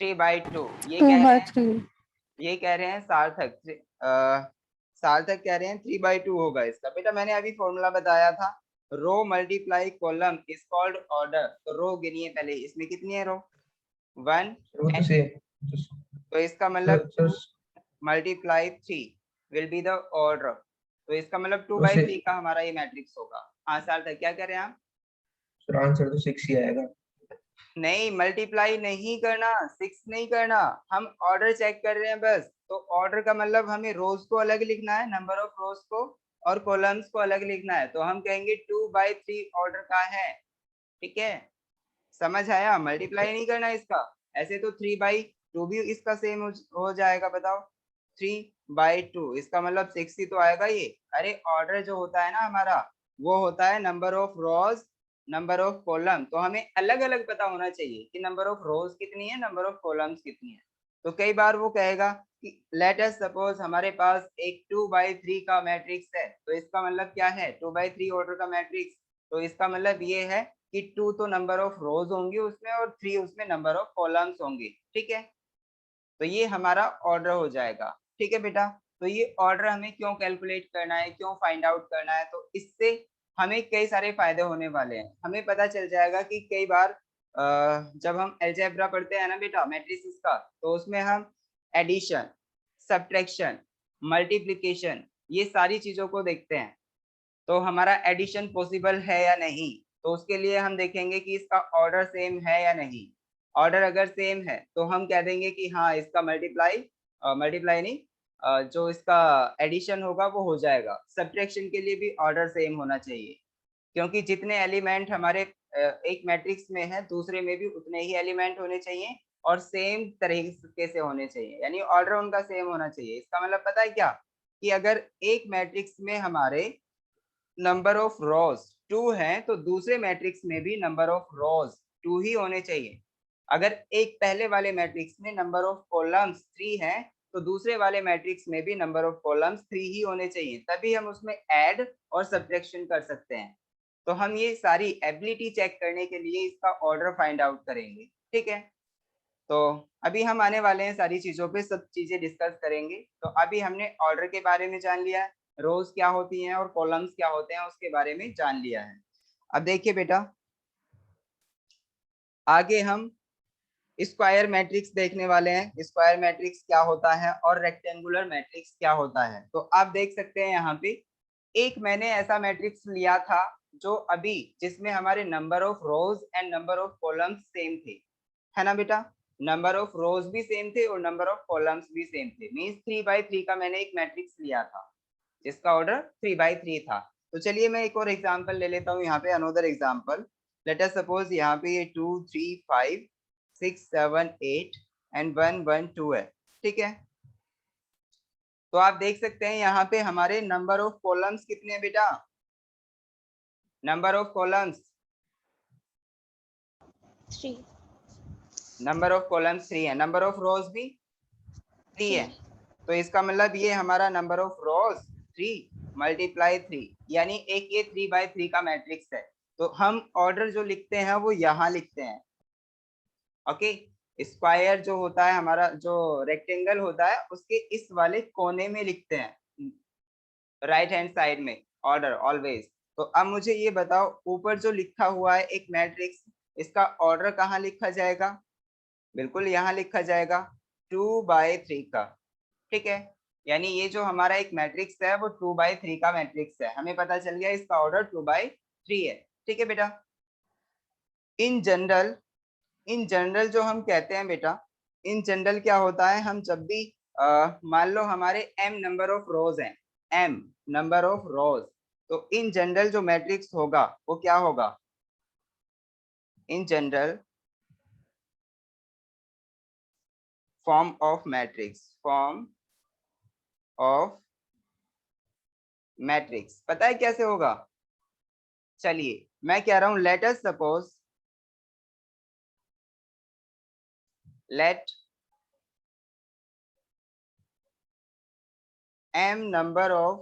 3/2। ये 2 कह रहे by हैं, 3. ये कह रहे हैं सार्थक, सार्थक कह रहे हैं 3/2 होगा इसका। बेटा मैंने अभी फॉर्मूला बताया था, row multiply column is called order. तो रो गिनिए पहले, इसमें कितनी है रो? 1। वो तो से तो इसका मतलब sir 2 multiply 3 will be the order. तो इसका मतलब 2 तो बाई से- 3 का हमारा ये मैट्रिक्स होगा। हाँ सार्थक, क्या कह रहे हैं आप? आंसर तो 6 ही आएगा। नहीं, मल्टीप्लाई नहीं करना, 6 नहीं करना, हम ऑर्डर चेक कर रहे हैं बस। तो ऑर्डर का मतलब हमें रोज को अलग लिखना है, नंबर ऑफ रोज को, और कॉलम्स को अलग लिखना है। तो हम कहेंगे 2 बाई 3 ऑर्डर का है, ठीक है, समझ आया? मल्टीप्लाई नहीं करना इसका। ऐसे तो 3 बाई 2 भी इसका सेम हो जाएगा, बताओ। 3 बाई 2 इसका मतलब 6 ही तो आएगा ये। अरे ऑर्डर जो होता है ना हमारा, वो होता है number of rose, number of column. तो हमें अलग अलग पता होना चाहिए कि नंबर ऑफ रोज कितनी है, नंबर ऑफ कॉलम्स कितनी है। तो कई बार वो कहेगा कि लेट अस सपोज हमारे पास एक 2 बाई 3 का मैट्रिक्स है, तो इसका मतलब क्या है, 2 बाई 3 ऑर्डर का मैट्रिक्स। तो इसका मतलब ये है कि 2 तो नंबर ऑफ रोज होंगी उसमें, और 3 उसमें नंबर ऑफ कॉलम्स होंगे, ठीक है। तो ये हमारा ऑर्डर हो जाएगा, ठीक है बेटा। तो ये ऑर्डर हमें क्यों कैलकुलेट करना है, क्यों फाइंड आउट करना है, तो इससे हमें कई सारे फायदे होने वाले हैं। हमें पता चल जाएगा कि कई बार जब हम अलजेब्रा पढ़ते हैं ना बेटा, मैट्रिसेस का, तो उसमें हम एडिशन, सब्ट्रैक्शन, मल्टीप्लिकेशन, ये सारी चीजों को देखते हैं। तो हमारा एडिशन पॉसिबल है या नहीं, तो उसके लिए हम देखेंगे कि इसका ऑर्डर सेम है या नहीं। ऑर्डर अगर सेम है तो हम कह देंगे कि हाँ इसका मल्टीप्लाई नहीं, जो इसका एडिशन होगा वो हो जाएगा। सब्ट्रैक्शन के लिए भी ऑर्डर सेम होना चाहिए, क्योंकि जितने एलिमेंट हमारे एक मैट्रिक्स में है, दूसरे में भी उतने ही एलिमेंट होने चाहिए और सेम तरीके से होने चाहिए, यानी ऑर्डर उनका सेम होना चाहिए। इसका मतलब पता है क्या, कि अगर एक मैट्रिक्स में हमारे नंबर ऑफ रोज 2 है, तो दूसरे मैट्रिक्स में भी नंबर ऑफ रोज 2 ही होने चाहिए। अगर एक पहले वाले मैट्रिक्स में नंबर ऑफ कॉलम्स 3 है, तो दूसरे वाले मैट्रिक्स में भी नंबर ऑफ कॉलम्स 3 ही होने चाहिए, तभी हम उसमें ऐड और सब्ट्रैक्शन कर सकते हैं। तो हम ये सारी एबिलिटी चेक करने के लिए इसका ऑर्डर फाइंड आउट करेंगे, ठीक है। तो अभी हम आने वाले हैं सारी चीजों पे, सब चीजें डिस्कस करेंगे। तो अभी हमने ऑर्डर के बारे में जान लिया है, रोज क्या होती हैं और कॉलम्स क्या होते हैं उसके बारे में जान लिया है। अब देखिए बेटा, आगे हम स्क्वायर मैट्रिक्स देखने वाले हैं। स्क्वायर मैट्रिक्स क्या होता है और रेक्टेंगुलर मैट्रिक्स क्या होता है। तो आप देख सकते हैं यहाँ पे एक मैंने ऐसा मैट्रिक्स लिया था जो अभी, जिसमें हमारे number of rose and number of columns same थे, है ना बेटा। नंबर ऑफ रोज भी सेम थे और नंबर ऑफ कॉलम्स भी सेम थे। मींस 3 बाई 3 का मैंने एक मैट्रिक्स लिया था जिसका ऑर्डर 3 बाई 3 था। तो चलिए मैं एक और एग्जांपल ले लेता हूँ यहाँ पे, another example. Late us suppose यहाँ पे ये 2 3 5 6 7 8 एंड 1 1 2 है, ठीक है। तो आप देख सकते हैं यहाँ पे हमारे नंबर ऑफ कॉलम्स कितने हैं बेटा, number of columns 3 number of columns 3 है, नंबर ऑफ रोज भी 3 है। 3 तो इसका मतलब ये हमारा नंबर ऑफ रोज 3 मल्टीप्लाई 3, यानी एक ये 3 बाई 3 का मैट्रिक्स है। तो हम ऑर्डर जो लिखते हैं वो यहाँ लिखते हैं, ओके। स्क्वायर जो होता है हमारा, जो रेक्टेंगल होता है, उसके इस वाले कोने में लिखते हैं, राइट हैंड साइड में, ऑर्डर ऑलवेज। तो अब मुझे ये बताओ, ऊपर जो लिखा हुआ है एक मैट्रिक्स, इसका ऑर्डर कहाँ लिखा जाएगा, बिल्कुल यहाँ लिखा जाएगा 2 बाई 3 का, ठीक है। यानी ये जो हमारा एक मैट्रिक्स है वो 2 बाई 3 का मैट्रिक्स है, हमें पता चल गया इसका ऑर्डर 2 बाई 3 है, ठीक है बेटा। इन जनरल जो हम कहते हैं बेटा, इन जनरल क्या होता है, हम जब भी मान लो हमारे m नंबर ऑफ रोज हैं, m नंबर ऑफ रोज, तो इन जनरल जो मैट्रिक्स होगा वो क्या होगा, in general form of matrix पता है कैसे होगा। चलिए मैं कह रहा हूं, let us suppose, let m number of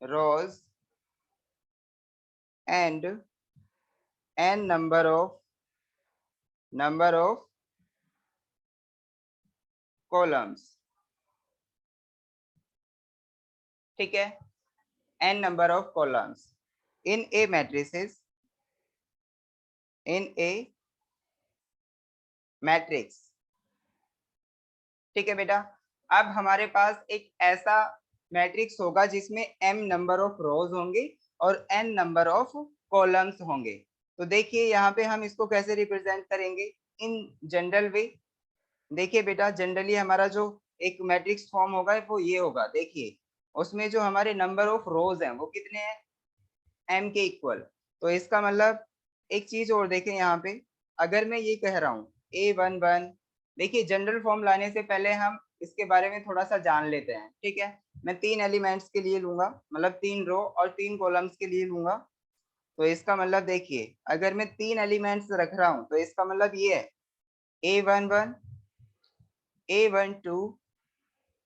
rows and n number of columns, ठीक है, n number of columns in a matrices, in a matrix, ठीक है बेटा। अब हमारे पास एक ऐसा मैट्रिक्स होगा जिसमें m नंबर ऑफ रोज होंगे और n नंबर ऑफ कॉलम्स होंगे। तो देखिए यहाँ पे हम इसको कैसे रिप्रेजेंट करेंगे इन जनरल वे। देखिए बेटा, जनरली हमारा जो एक मैट्रिक्स फॉर्म होगा वो ये होगा। देखिए उसमें जो हमारे नंबर ऑफ रोज हैं वो कितने हैं, m के इक्वल। तो इसका मतलब एक चीज और देखें यहाँ पे, अगर मैं ये कह रहा हूँ a11, देखिए जनरल फॉर्म लाने से पहले हम इसके बारे में थोड़ा सा जान लेते हैं, ठीक है। मैं 3 एलिमेंट्स के लिए लूंगा, मतलब 3 रो और 3 कॉलम्स के लिए लूंगा। तो इसका मतलब देखिए, अगर मैं 3 एलिमेंट्स रख रहा हूँ तो इसका मतलब ये है a11, a12,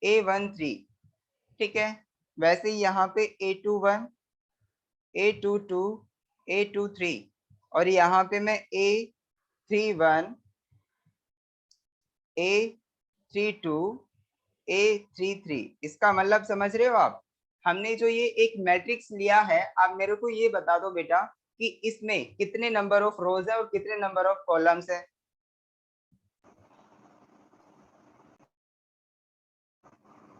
a13, ठीक है। वैसे ही यहाँ पे a21, a22, a23 और यहाँ पे मैं a31, a32, a33। इसका मतलब समझ रहे हो आप। हमने जो ये एक मैट्रिक्स लिया है, आप मेरे को ये बता दो बेटा कि इसमें कितने नंबर ऑफ रोज है और कितने नंबर ऑफ कॉलम्स है।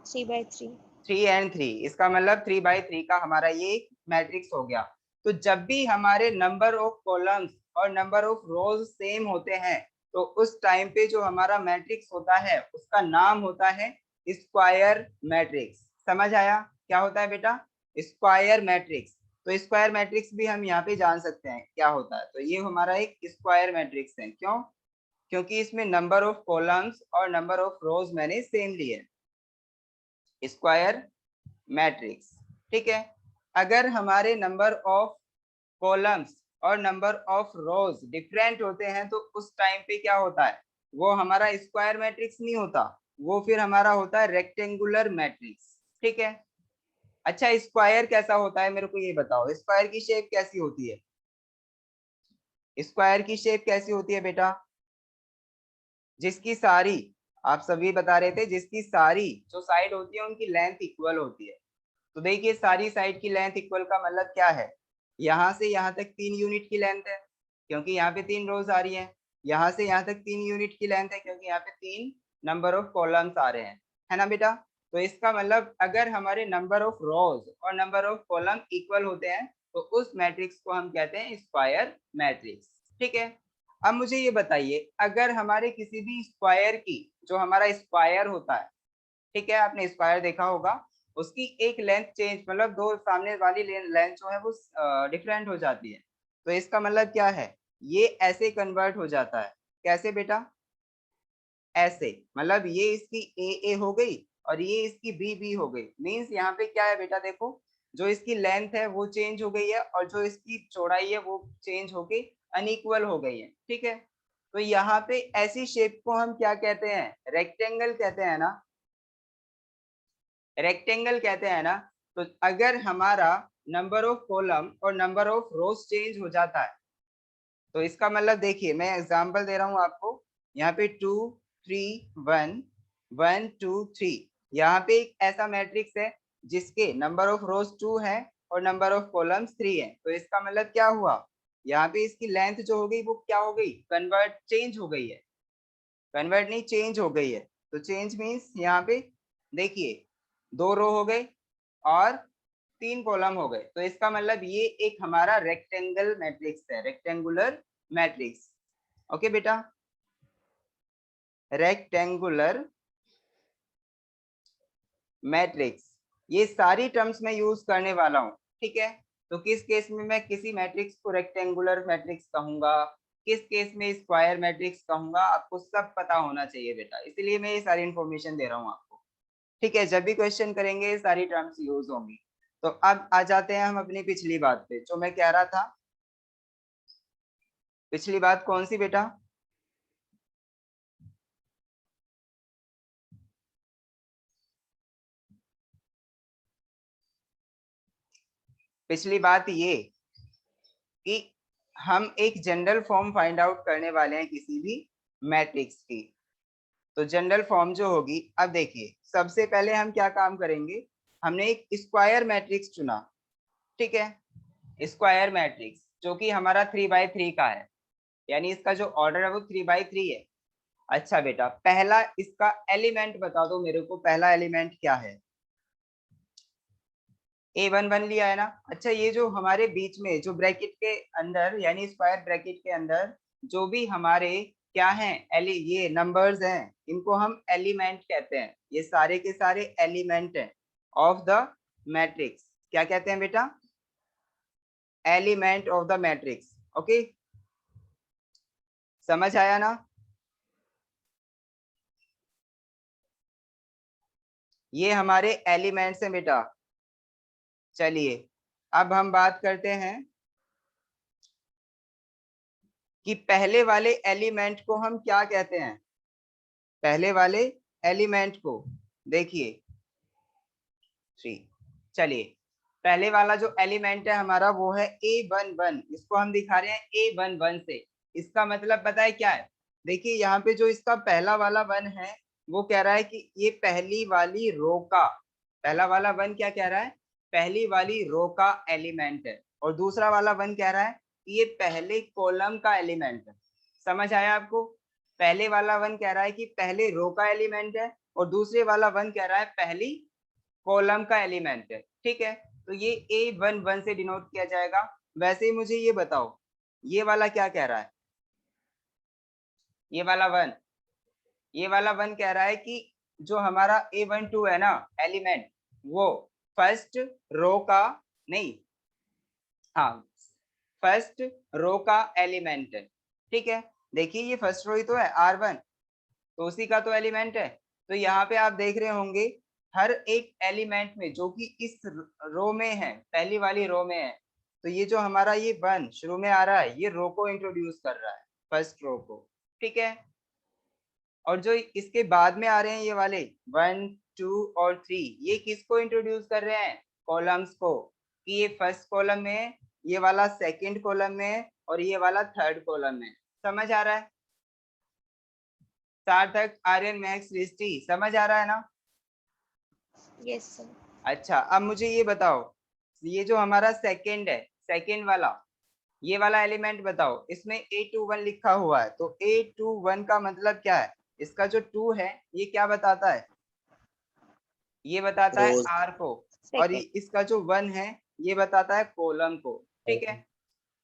3/3। 3 and 3, इसका मतलब 3/3 का हमारा ये मैट्रिक्स हो गया। तो जब भी हमारे नंबर ऑफ कॉलम्स और नंबर ऑफ रोज सेम होते हैं तो उस टाइम पे जो हमारा मैट्रिक्स होता है उसका नाम होता है स्क्वायर मैट्रिक्स। समझ आया क्या होता है बेटा, स्क्वायर मैट्रिक्स। तो स्क्वायर मैट्रिक्स भी हम यहाँ पे जान सकते हैं क्या होता है। तो ये हमारा एक स्क्वायर मैट्रिक्स है। क्यों? क्योंकि इसमें नंबर ऑफ कॉलम्स और नंबर ऑफ रोज मैंने सेम लिए, स्क्वायर मैट्रिक्स, ठीक है। अगर हमारे नंबर ऑफ कॉलम्स और नंबर ऑफ रोज डिफरेंट होते हैं तो उस टाइम पे क्या होता है, वो हमारा स्क्वायर मैट्रिक्स नहीं होता, वो फिर हमारा होता है रेक्टेंगुलर मैट्रिक्स, ठीक है। अच्छा, स्क्वायर कैसा होता है मेरे को ये बताओ, स्क्वायर की शेप कैसी होती है, स्क्वायर की शेप कैसी होती है बेटा, जिसकी सारी, आप सभी बता रहे थे, जिसकी सारी जो साइड होती है उनकी लेंथ इक्वल होती है। तो देखिए सारी साइड की लेंथ इक्वल का मतलब क्या है, यहाँ से यहाँ तक 3 यूनिट की लेंथ है क्योंकि यहाँ पे 3 रोज आ रही हैं, यहाँ से यहाँ तक 3 यूनिट की लेंथ है क्योंकि यहाँ पे 3 नंबर ऑफ कॉलम्स आ रहे हैं, है ना बेटा। तो इसका मतलब अगर हमारे नंबर ऑफ रोज और नंबर ऑफ कॉलम इक्वल होते हैं तो उस मैट्रिक्स को हम कहते हैं स्क्वायर मैट्रिक्स, ठीक है। अब मुझे ये बताइए, अगर हमारे किसी भी स्क्वायर की, जो हमारा स्क्वायर होता है, ठीक है, आपने स्क्वायर देखा होगा, उसकी एक लेंथ चेंज, मतलब दो सामने वाली लेंथ जो है वो डिफरेंट हो जाती है। तो इसका मतलब क्या है, ये ऐसे कन्वर्ट हो जाता है। कैसे बेटा, ऐसे, मतलब ये इसकी ए हो गई और ये इसकी बी हो गई। मींस यहाँ पे क्या है बेटा, देखो जो इसकी लेंथ है वो चेंज हो गई है और जो इसकी चौड़ाई है वो चेंज होके अनइक्वल हो गई है, ठीक है। तो यहाँ पे ऐसी शेप को हम क्या कहते हैं, रेक्टेंगल कहते हैं ना, रेक्टेंगल कहते हैं ना। तो अगर हमारा नंबर ऑफ कॉलम और नंबर ऑफ रोज चेंज हो जाता है तो इसका मतलब देखिए, मैं एग्जांपल दे रहा हूं आपको, यहाँ पे 2 3 1 1 2 3, यहाँ पे एक ऐसा मैट्रिक्स है जिसके नंबर ऑफ रोज 2 है और नंबर ऑफ कॉलम्स 3 है। तो इसका मतलब क्या हुआ, यहाँ पे इसकी लेंथ जो हो गई वो क्या हो गई, कन्वर्ट, चेंज हो गई है, कन्वर्ट नहीं चेंज हो गई है। तो चेंज मीन्स यहाँ पे देखिए 2 रो हो गए और 3 कॉलम हो गए। तो इसका मतलब ये एक हमारा रेक्टेंगल मैट्रिक्स है, रेक्टेंगुलर मैट्रिक्स। ओके बेटा, रेक्टेंगुलर मैट्रिक्स, ये सारी टर्म्स में यूज करने वाला हूँ, ठीक है। तो किस केस में मैं किसी मैट्रिक्स को रेक्टेंगुलर मैट्रिक्स कहूंगा, किस केस में स्क्वायर मैट्रिक्स कहूंगा, आपको सब पता होना चाहिए बेटा, इसलिए मैं ये सारी इंफॉर्मेशन दे रहा हूँ आपको, ठीक है। जब भी क्वेश्चन करेंगे सारी टर्म्स यूज होंगी। तो अब आ जाते हैं हम अपनी पिछली बात पे, जो मैं कह रहा था। पिछली बात कौन सी बेटा, पिछली बात ये कि हम एक जनरल फॉर्म फाइंड आउट करने वाले हैं किसी भी मैट्रिक्स की। तो जनरल फॉर्म जो होगी, अब देखिए सबसे पहले हम क्या काम करेंगे, हमने एक स्क्वायर मैट्रिक्स चुना, ठीक है। स्क्वायर मैट्रिक्स जो कि हमारा 3/3 का है, यानी इसका जो ऑर्डर है वो 3/3 है। अच्छा बेटा, पहला इसका एलिमेंट बता दो मेरे को, पहला एलिमेंट क्या है? A11 लिया है ना। अच्छा, ये जो हमारे बीच में जो ब्रैकेट के अंदर यानी स्क्वायर ब्रैकेट के अंदर जो भी हमारे क्या हैं, ये नंबर्स हैं, इनको हम एलिमेंट कहते हैं। ये सारे के सारे एलिमेंट हैं ऑफ द मैट्रिक्स। क्या कहते हैं बेटा? Element of the matrix. Okay, समझ आया ना? ये हमारे एलिमेंट्स हैं बेटा। चलिए अब हम बात करते हैं कि पहले वाले एलिमेंट को हम क्या कहते हैं। पहले वाले एलिमेंट को देखिए 3। चलिए, पहले वाला जो एलिमेंट है हमारा वो है A11। इसको हम दिखा रहे हैं A11 से। इसका मतलब पता है क्या है? देखिए यहाँ पे जो इसका पहला वाला 1 है वो कह रहा है कि ये पहली वाली रो का, पहला वाला 1 क्या कह रहा है? पहली वाली रो का एलिमेंट है। और दूसरा वाला 1 कह रहा है कि ये पहले कॉलम का एलिमेंट है। समझ आया आपको? पहले वाला 1 कह रहा है कि पहले रो का एलिमेंट है और दूसरे वाला 1 कह रहा है पहली कॉलम का एलिमेंट है। ठीक है, तो ये A11 से डिनोट किया जाएगा। वैसे ही मुझे ये बताओ, ये वाला क्या कह रहा है? ये वाला 1, ये वाला 1 कह रहा है कि जो हमारा A12 है ना एलिमेंट, वो फर्स्ट रो का नहीं, हाँ, फर्स्ट रो का एलिमेंट है। ठीक है, देखिए ये फर्स्ट रो ही तो है R1, तो उसी का तो एलिमेंट है। तो यहाँ पे आप देख रहे होंगे हर एक एलिमेंट में जो कि इस रो में है, पहली वाली रो में है, तो ये जो हमारा ये 1 शुरू में आ रहा है ये रो को इंट्रोड्यूस कर रहा है, फर्स्ट रो को। ठीक है, और जो इसके बाद में आ रहे हैं ये वाले 1 2 और 3, ये किसको इंट्रोड्यूस कर रहे हैं? कॉलम्स को, कि ये फर्स्ट कॉलम में है, ये वाला सेकंड कॉलम में है और ये वाला थर्ड कॉलम में। समझ आ रहा है? सार्थक, आर्यन, मैक्स, सृष्टि, समझ आ रहा है ना? Yes sir. अच्छा, अब मुझे ये बताओ, ये जो हमारा सेकंड है, सेकंड वाला, ये वाला एलिमेंट बताओ, इसमें A21 लिखा हुआ है, तो A21 का मतलब क्या है? इसका जो 2 है ये क्या बताता है? ये बताता है रोज R को, और सेकंड। इसका जो 1 है ये बताता है कॉलम को। ठीक है,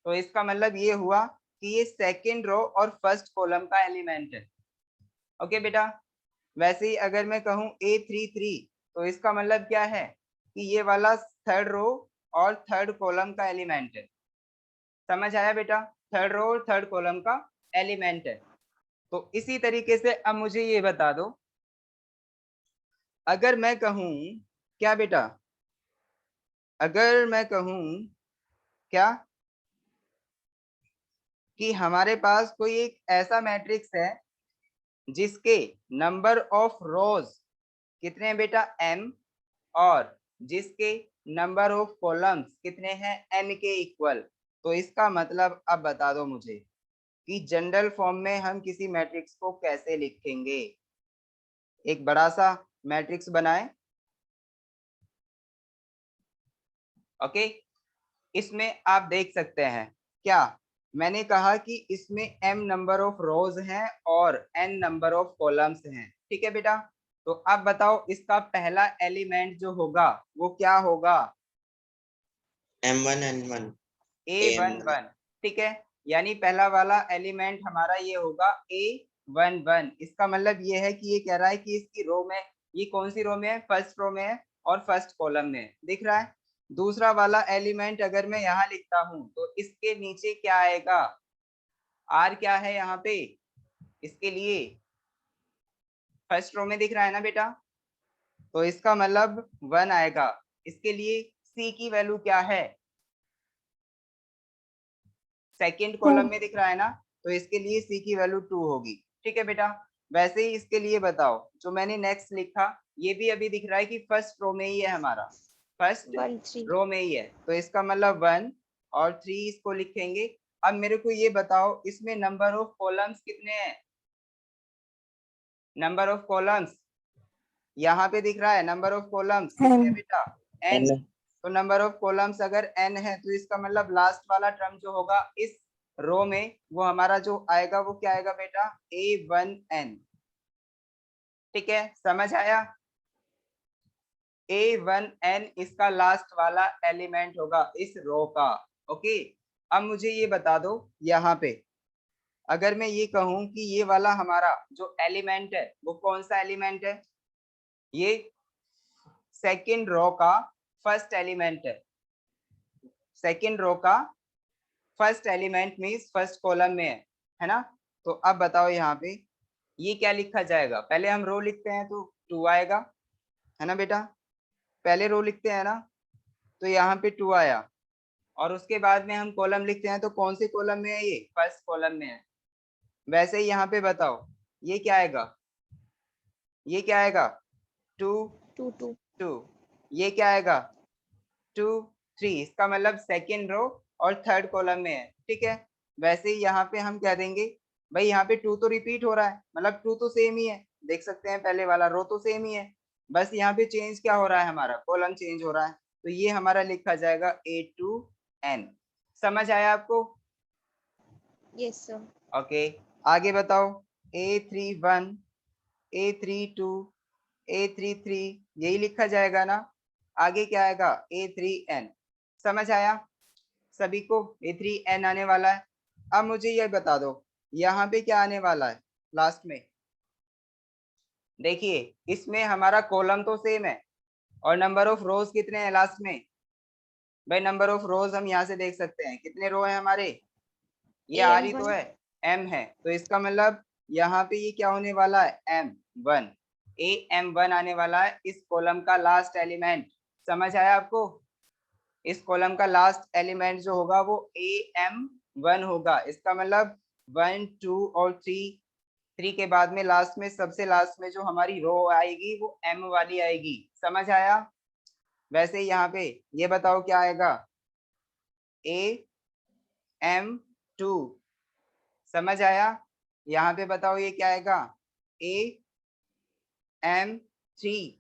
तो इसका मतलब ये हुआ कि ये सेकंड रो और फर्स्ट कॉलम का एलिमेंट है। ओके बेटा, वैसे ही अगर मैं कहूँ A33, तो इसका मतलब क्या है कि ये वाला थर्ड रो और थर्ड कॉलम का एलिमेंट है। समझ आया बेटा? थर्ड रो और थर्ड कॉलम का एलिमेंट है। तो इसी तरीके से अब मुझे ये बता दो, अगर मैं कहूँ क्या बेटा, अगर मैं कहूँ क्या कि हमारे पास कोई एक ऐसा मैट्रिक्स है जिसके नंबर ऑफ रोज कितने हैं बेटा? m, और जिसके नंबर ऑफ कॉलम्स कितने हैं? n के इक्वल। तो इसका मतलब अब बता दो मुझे कि जनरल फॉर्म में हम किसी मैट्रिक्स को कैसे लिखेंगे। एक बड़ा सा मैट्रिक्स बनाएं। ओके, इसमें आप देख सकते हैं क्या मैंने कहा कि इसमें m नंबर ऑफ रोज हैं और n नंबर ऑफ कॉलम्स हैं। ठीक है बेटा, तो अब बताओ इसका पहला एलिमेंट जो होगा वो क्या होगा? M1 N1 A11। ठीक है, यानी पहला वाला एलिमेंट हमारा ये होगा A11। इसका मतलब ये है कि ये कह रहा है कि इसकी रो में, ये कौन सी रो में है? फर्स्ट रो में है और फर्स्ट कॉलम में है, दिख रहा है। दूसरा वाला एलिमेंट अगर मैं यहाँ लिखता हूँ तो इसके नीचे क्या आएगा? R क्या है यहाँ पे इसके लिए? फर्स्ट रो में दिख रहा है ना बेटा, तो इसका मतलब 1 आएगा। इसके लिए C की वैल्यू क्या है? सेकंड कॉलम में दिख रहा है ना, तो इसके लिए C की वैल्यू 2 होगी। ठीक है बेटा, वैसे ही इसके लिए बताओ जो मैंने नेक्स्ट लिखा, ये भी अभी दिख रहा है कि फर्स्ट रो में ही है हमारा, फर्स्ट 1 3। रो में ही है, तो इसका मतलब 1 और 3 इसको लिखेंगे। अब मेरे को ये बताओ इसमें नंबर ऑफ कॉलम्स कितने हैं? नंबर ऑफ कॉलम्स यहाँ पे दिख रहा है, नंबर ऑफ कॉलम्स कितने हैं बेटा? n। तो नंबर ऑफ कॉलम्स अगर n है तो इसका मतलब लास्ट वाला टर्म जो होगा इस रो में वो हमारा जो आएगा वो क्या आएगा बेटा, A1N। ठीक है, समझ आया? A1N इसका लास्ट वाला एलिमेंट होगा इस रो का। ओके, अब मुझे ये बता दो, यहाँ पे अगर मैं ये कहूं कि ये वाला हमारा जो एलिमेंट है वो कौन सा एलिमेंट है, ये सेकंड रो का फर्स्ट एलिमेंट है। सेकंड रो का first element means first column में है ना? तो अब बताओ यहाँ पे ये क्या लिखा जाएगा? पहले हम रो लिखते हैं तो 2 आएगा, है ना बेटा? पहले रो लिखते हैं ना, तो यहाँ पे 2 आया, और उसके बाद में हम कॉलम लिखते हैं तो कौन से कॉलम में है? ये फर्स्ट कॉलम में है। वैसे ही यहाँ पे बताओ ये क्या आएगा, ये क्या आएगा? 2 2 2 2, ये क्या आएगा? 2 3, इसका मतलब सेकेंड रो और थर्ड कॉलम में है। ठीक है, वैसे ही यहाँ पे हम कह देंगे भाई यहाँ पे 2 तो रिपीट हो रहा है, मतलब 2 तो सेम ही है, देख सकते हैं पहले वाला रो तो सेम ही है, बस यहाँ पे चेंज क्या हो रहा है, हमारा कॉलम चेंज हो रहा है। तो ये हमारा लिखा जाएगा A2N। समझ आया आपको? Yes sir. ओके, आगे बताओ A31 A32 A33, यही लिखा जाएगा ना? आगे क्या आएगा? A3N। समझ आया सभी को? A3N आने वाला है। अब मुझे ये बता दो यहाँ पे क्या आने वाला है लास्ट में? देखिए इसमें हमारा कॉलम तो सेम है और नंबर ऑफ रोज कितने हैं लास्ट में? भाई नंबर ऑफ रोज हम यहाँ से देख सकते हैं, कितने रो है हमारे? ये आ रही तो है, M है, तो इसका मतलब यहाँ पे ये क्या होने वाला है? M1। AM1 आने वाला है इस कॉलम का लास्ट एलिमेंट। समझ आया आपको? इस कॉलम का लास्ट एलिमेंट जो होगा वो AM1 होगा। इसका मतलब 1 2 और 3 के बाद में लास्ट में, सबसे लास्ट में जो हमारी रो आएगी वो M वाली आएगी। समझ आया? वैसे यहाँ पे ये बताओ क्या आएगा? AM2। समझ आया? यहाँ पे बताओ ये क्या आएगा? AM3।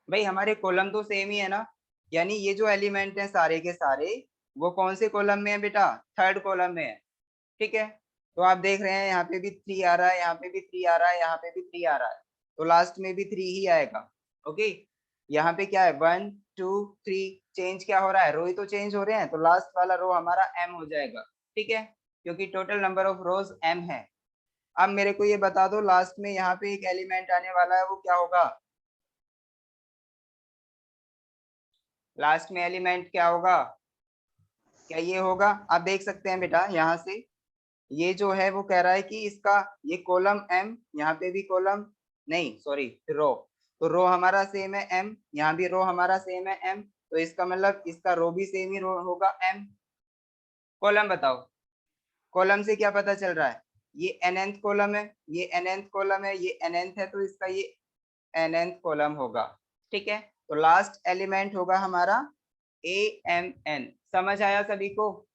भाई हमारे कॉलम तो सेम ही है ना, यानी ये जो एलिमेंट है सारे के सारे वो कौन से कॉलम में है बेटा? थर्ड कॉलम में है। ठीक है, तो आप देख रहे हैं यहाँ पे भी 3 आ रहा है, यहाँ पे भी 3 आ रहा है, यहाँ पे भी 3 आ रहा है, तो लास्ट में भी 3 ही आएगा। ओके, यहाँ पे क्या है? 1 2 3, चेंज क्या हो रहा है? रो ही तो चेंज हो रहे हैं, तो लास्ट वाला रो हमारा M हो जाएगा। ठीक है, क्योंकि total number of rose M है। अब मेरे को ये बता दो लास्ट में यहाँ पे एक एलिमेंट आने वाला है, वो क्या होगा? लास्ट में एलिमेंट क्या होगा? क्या ये होगा? आप देख सकते हैं बेटा यहाँ से, ये जो है वो कह रहा है कि इसका ये कॉलम M, यहाँ पे भी कॉलम, नहीं सॉरी रो, तो रो हमारा सेम है M, यहाँ भी रो हमारा सेम है M, तो इसका मतलब इसका रो भी सेम ही रो होगा M। कॉलम बताओ, कॉलम से क्या पता चल रहा है? ये nth कॉलम है, ये nth कॉलम है, ये nth है, तो इसका ये nth कॉलम होगा। ठीक है, तो लास्ट एलिमेंट होगा हमारा AMN। समझ आया सभी को?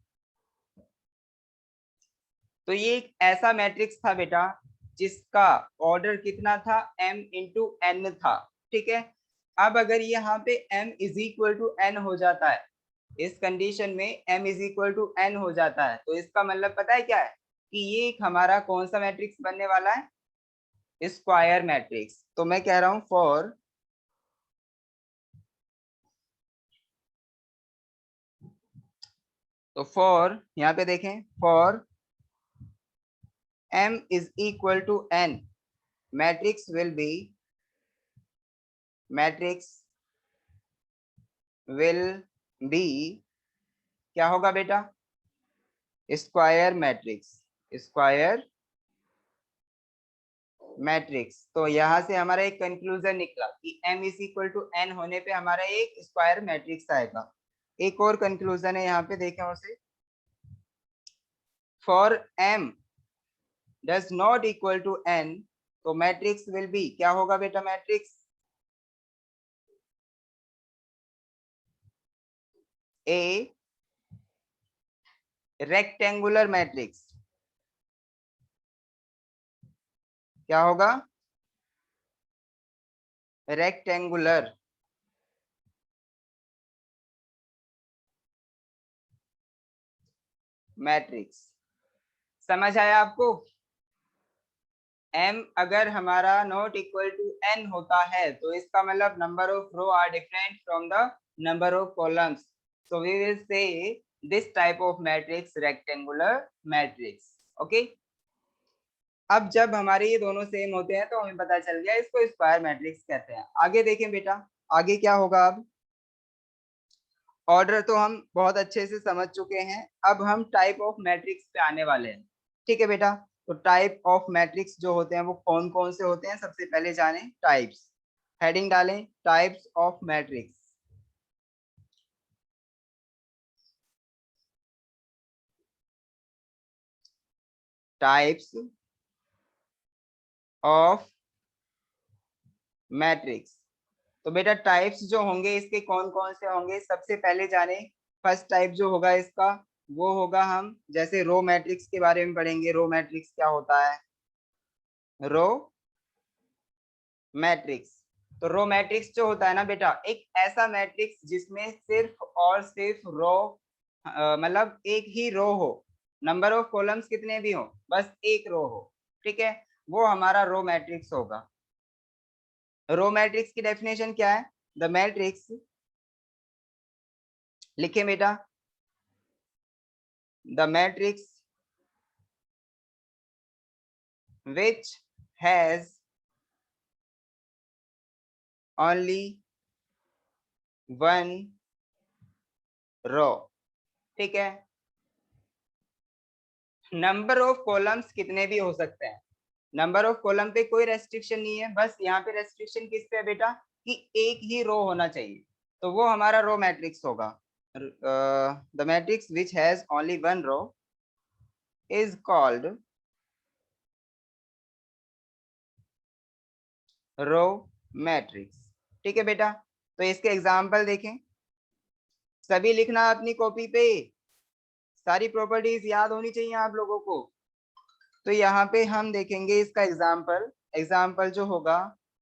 तो ये एक ऐसा मैट्रिक्स था बेटा जिसका ऑर्डर कितना था? M इंटू N था। ठीक है, अब अगर यहाँ पे M is equal to N हो जाता है, इस कंडीशन में M is equal to N हो जाता है, तो इसका मतलब पता है क्या है? कि ये एक हमारा कौन सा मैट्रिक्स बनने वाला है? Square matrix. तो मैं कह रहा हूं फॉर तो फॉर यहाँ पे देखें, for M is equal to N, matrix will be क्या होगा बेटा? Square matrix. Square matrix. तो यहाँ से हमारा एक कंक्लूजन निकला कि M is equal to N होने पे हमारा एक स्क्वायर मैट्रिक्स आएगा। एक और कंक्लूजन है यहाँ पे, देखें उसे, for M does not equal to N, तो मैट्रिक्स विल बी, क्या होगा बेटा? Matrix a rectangular matrix. क्या होगा? Rectangular matrix. समझ आया आपको? m अगर हमारा नॉट इक्वल टू n होता है तो इसका मतलब number of row are different from the number of columns, so we will say this type of matrix rectangular matrix. Okay, अब जब हमारे ये दोनों सेम होते हैं तो हमें पता चल गया इसको स्क्वायर मैट्रिक्स कहते हैं। आगे देखें बेटा, आगे क्या होगा? अब ऑर्डर तो हम बहुत अच्छे से समझ चुके हैं, अब हम टाइप ऑफ मैट्रिक्स पे आने वाले हैं। ठीक है बेटा, तो टाइप ऑफ मैट्रिक्स जो होते हैं वो कौन कौन से होते हैं, सबसे पहले जाने टाइप्स। हेडिंग डालें types of matrix. Types of matrix. तो बेटा टाइप्स जो होंगे इसके कौन कौन से होंगे, सबसे पहले जाने फर्स्ट टाइप जो होगा इसका, वो होगा हम जैसे रो मैट्रिक्स के बारे में पढ़ेंगे। रो मैट्रिक्स क्या होता है? रो मैट्रिक्स, तो रो मैट्रिक्स जो होता है ना बेटा, एक ऐसा मैट्रिक्स जिसमें सिर्फ और सिर्फ रो, मतलब एक ही रो हो, नंबर ऑफ कॉलम्स कितने भी हो, बस एक रो हो। ठीक है, वो हमारा रो मैट्रिक्स होगा। रो मैट्रिक्स की डेफिनेशन क्या है? द मैट्रिक्स, लिखे बेटा, the matrix which has only one row। ठीक है, नंबर ऑफ कॉलम्स कितने भी हो सकते हैं, नंबर ऑफ कॉलम पे कोई रेस्ट्रिक्शन नहीं है, बस यहाँ पे रेस्ट्रिक्शन किस पे है बेटा, कि एक ही रो होना चाहिए, तो वो हमारा रो मैट्रिक्स होगा। The matrix which has only one row is called row matrix. ठीक है बेटा, तो इसके एग्जाम्पल देखें, सभी लिखना अपनी कॉपी पे, सारी प्रॉपर्टीज याद होनी चाहिए आप लोगों को। तो यहाँ पे हम देखेंगे इसका एग्जाम्पल। एग्जाम्पल जो होगा,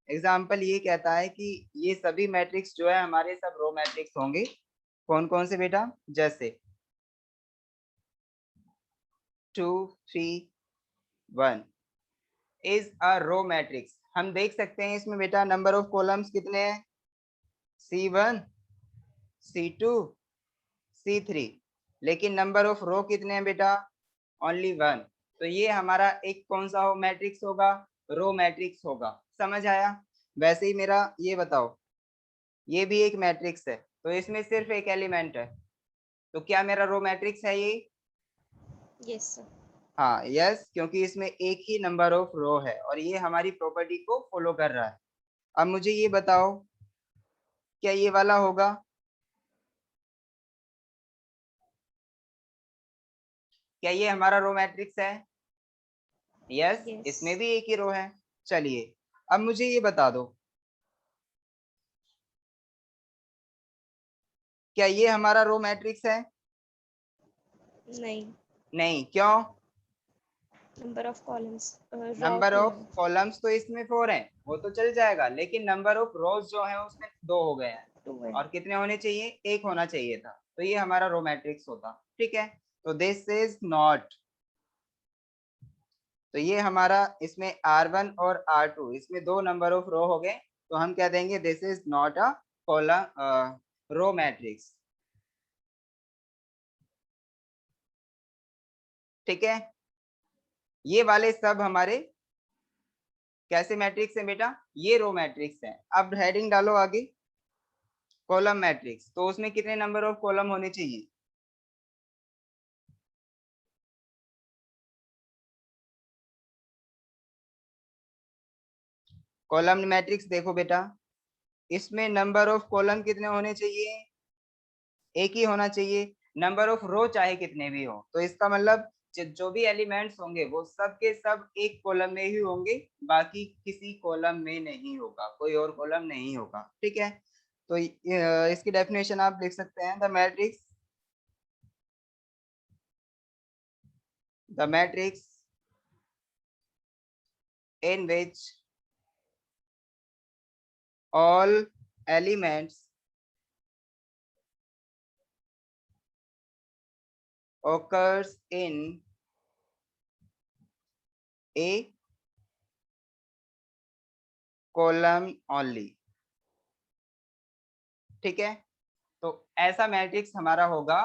एग्जाम्पल ये कहता है कि ये सभी मैट्रिक्स जो है हमारे सब रो मैट्रिक्स होंगे। कौन कौन से बेटा? जैसे 2 3 1 इज अ रो मैट्रिक्स। हम देख सकते हैं इसमें बेटा नंबर ऑफ कॉलम्स कितने हैं, C1 C2 C3, लेकिन नंबर ऑफ रो कितने हैं बेटा, ओनली वन। तो ये हमारा एक कौन सा हो मैट्रिक्स होगा, रो मैट्रिक्स होगा। समझ आया? वैसे ही मेरा ये बताओ, ये भी एक मैट्रिक्स है, तो इसमें सिर्फ एक एलिमेंट है, तो क्या मेरा रो मैट्रिक्स है ये? Yes sir. हाँ यस, क्योंकि इसमें एक ही नंबर ऑफ रो है और ये हमारी प्रॉपर्टी को फॉलो कर रहा है। अब मुझे ये बताओ, क्या ये वाला होगा? क्या ये हमारा रो मैट्रिक्स है? Yes, yes. इसमें भी एक ही रो है। चलिए अब मुझे ये बता दो, क्या ये हमारा रो मैट्रिक्स है? नहीं, नहीं, क्यों? Number of columns row number 2 of है। कॉलम्स तो इसमें 4 हैं, वो तो चल जाएगा, लेकिन नंबर ऑफ रोज जो है उसमें 2 हो गए हैं, 2 है। और कितने होने चाहिए, एक होना चाहिए था, तो ये हमारा रो मैट्रिक्स होता। ठीक है, तो दिस इज नॉट, तो ये हमारा इसमें R1 और R2 इसमें 2 नंबर ऑफ रो हो गए, तो हम क्या देंगे, this is not a column row matrix. ठीक है, ये वाले सब हमारे कैसे मैट्रिक्स हैं बेटा, ये रो मैट्रिक्स हैं। अब हेडिंग डालो आगे, कॉलम मैट्रिक्स, तो उसमें कितने नंबर ऑफ कॉलम होने चाहिए? कॉलम मैट्रिक्स देखो बेटा, इसमें नंबर ऑफ कॉलम कितने होने चाहिए, एक ही होना चाहिए। नंबर ऑफ रो चाहे कितने भी हो, तो इसका मतलब जो भी एलिमेंट्स होंगे वो सब के सब एक कॉलम में ही होंगे, बाकी किसी कॉलम में नहीं होगा, कोई और कॉलम नहीं होगा। ठीक है, तो इसकी डेफिनेशन आप लिख सकते हैं, the matrix in which all elements occurs in A column only, ठीक है। तो ऐसा मैट्रिक्स हमारा होगा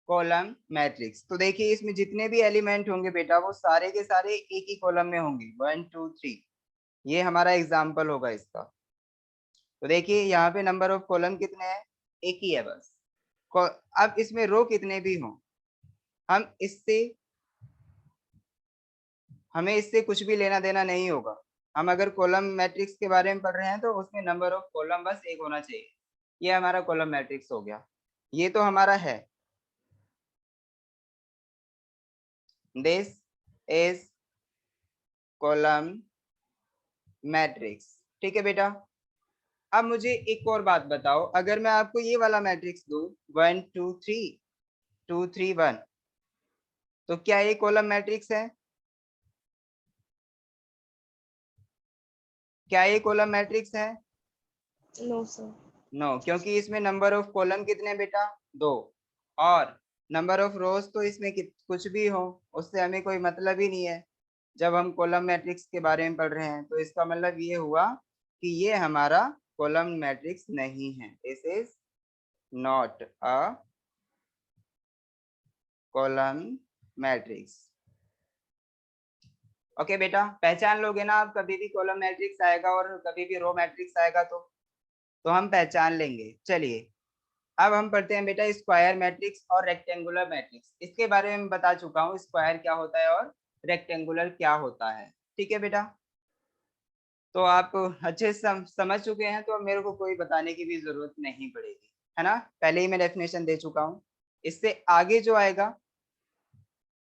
कॉलम मैट्रिक्स। तो देखिए इसमें जितने भी एलिमेंट होंगे बेटा वो सारे के सारे एक ही कॉलम में होंगे, 1 2 3। ये हमारा एग्जाम्पल होगा इसका। तो देखिए यहाँ पे नंबर ऑफ कॉलम कितने हैं, एक ही है बस। अब इसमें रो कितने भी हों, हमें इससे कुछ भी लेना देना नहीं होगा। हम अगर कॉलम मैट्रिक्स के बारे में पढ़ रहे हैं तो उसमें नंबर ऑफ कॉलम बस एक होना चाहिए। ये हमारा कॉलम मैट्रिक्स हो गया। ये तो हमारा है, दिस इज कॉलम मैट्रिक्स, ठीक है बेटा। अब मुझे एक और बात बताओ, अगर मैं आपको ये वाला मैट्रिक्स दूं 1 2 3 2 3 1, तो क्या ये कॉलम मैट्रिक्स है? क्या ये कॉलम मैट्रिक्स है? No sir. नो, क्योंकि इसमें नंबर ऑफ कॉलम कितने बेटा, 2, और नंबर ऑफ रोज तो इसमें कुछ भी हो उससे हमें कोई मतलब ही नहीं है जब हम कॉलम मैट्रिक्स के बारे में पढ़ रहे हैं। तो इसका मतलब ये हुआ कि ये हमारा कॉलम मैट्रिक्स नहीं है, this is not a column matrix. Okay बेटा, पहचान लोगे ना आप, कभी भी कॉलम मैट्रिक्स आएगा और कभी भी रो मैट्रिक्स आएगा तो हम पहचान लेंगे। चलिए अब हम पढ़ते हैं बेटा स्क्वायर मैट्रिक्स और रेक्टेंगुलर मैट्रिक्स। इसके बारे में बता चुका हूँ, स्क्वायर क्या होता है और रेक्टेंगुलर क्या होता है, ठीक है बेटा। तो आप अच्छे से समझ चुके हैं, तो मेरे को कोई बताने की भी जरूरत नहीं पड़ेगी, है ना। पहले ही मैं डेफिनेशन दे चुका हूँ। इससे आगे जो आएगा,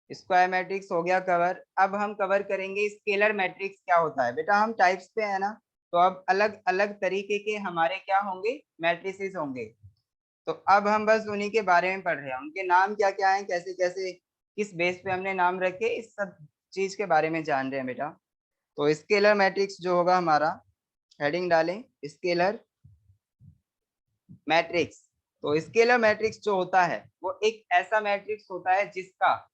स्क्वायर मैट्रिक्स हो गया कवर। अब हम कवर करेंगे स्केलर मैट्रिक्स क्या होता है। बेटा हम टाइप्स पे है ना, तो अब अलग अलग तरीके के हमारे क्या होंगे, मैट्रिसेस होंगे। तो अब हम बस उन्हीं के बारे में पढ़ रहे हैं, उनके नाम क्या क्या हैं, कैसे कैसे किस बेस पे हमने नाम रखे, इस सब चीज के बारे में जान रहे हैं बेटा। तो स्केलर मैट्रिक्स जो होगा हमारा, हेडिंग डालें स्केलर मैट्रिक्स। तो स्केलर मैट्रिक्स जो होता है वो एक ऐसा मैट्रिक्स होता है जिसका,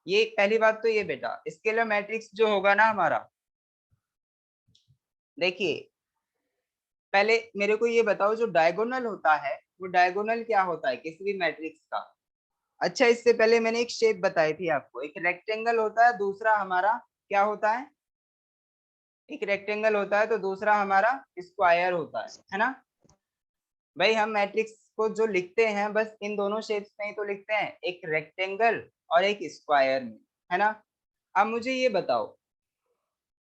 ये पहली बात तो ये बेटा, स्केलर मैट्रिक्स जो होगा ना हमारा, देखिए पहले मेरे को ये बताओ जो डायगोनल होता है वो डायगोनल क्या होता है किसी भी मैट्रिक्स का। अच्छा इससे पहले मैंने एक शेप बताई थी आपको, एक रेक्टेंगल होता है, दूसरा हमारा क्या होता है, एक रेक्टेंगल होता है तो दूसरा हमारा स्क्वायर होता है ना। भाई हम मैट्रिक्स को जो लिखते हैं बस इन दोनों शेप्स में ही तो लिखते हैं, एक रेक्टेंगल और एक स्क्वायर में, है ना। अब मुझे ये बताओ,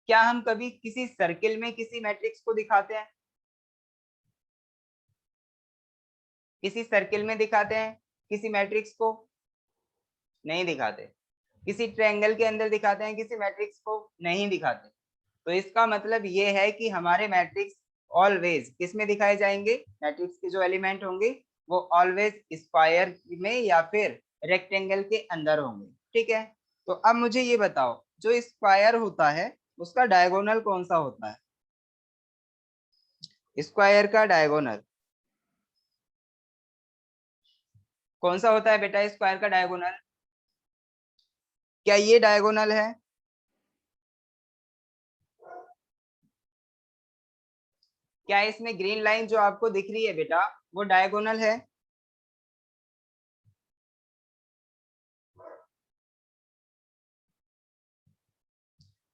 क्या हम कभी किसी सर्किल में किसी मैट्रिक्स को दिखाते हैं? किसी सर्किल में दिखाते हैं किसी मैट्रिक्स को? नहीं दिखाते। किसी ट्रायंगल के अंदर दिखाते हैं किसी मैट्रिक्स को? नहीं दिखाते। तो इसका मतलब ये है कि हमारे मैट्रिक्स ऑलवेज किस में दिखाए जाएंगे, मैट्रिक्स के जो एलिमेंट होंगे वो ऑलवेज स्क्वायर में या फिर रेक्टेंगल के अंदर होंगे, ठीक है। तो अब मुझे ये बताओ जो स्क्वायर होता है उसका डायगोनल कौन सा होता है? स्क्वायर का डायगोनल कौन सा होता है बेटा? स्क्वायर का डायगोनल, क्या ये डायगोनल है? क्या इसमें ग्रीन लाइन जो आपको दिख रही है बेटा वो डायगोनल है?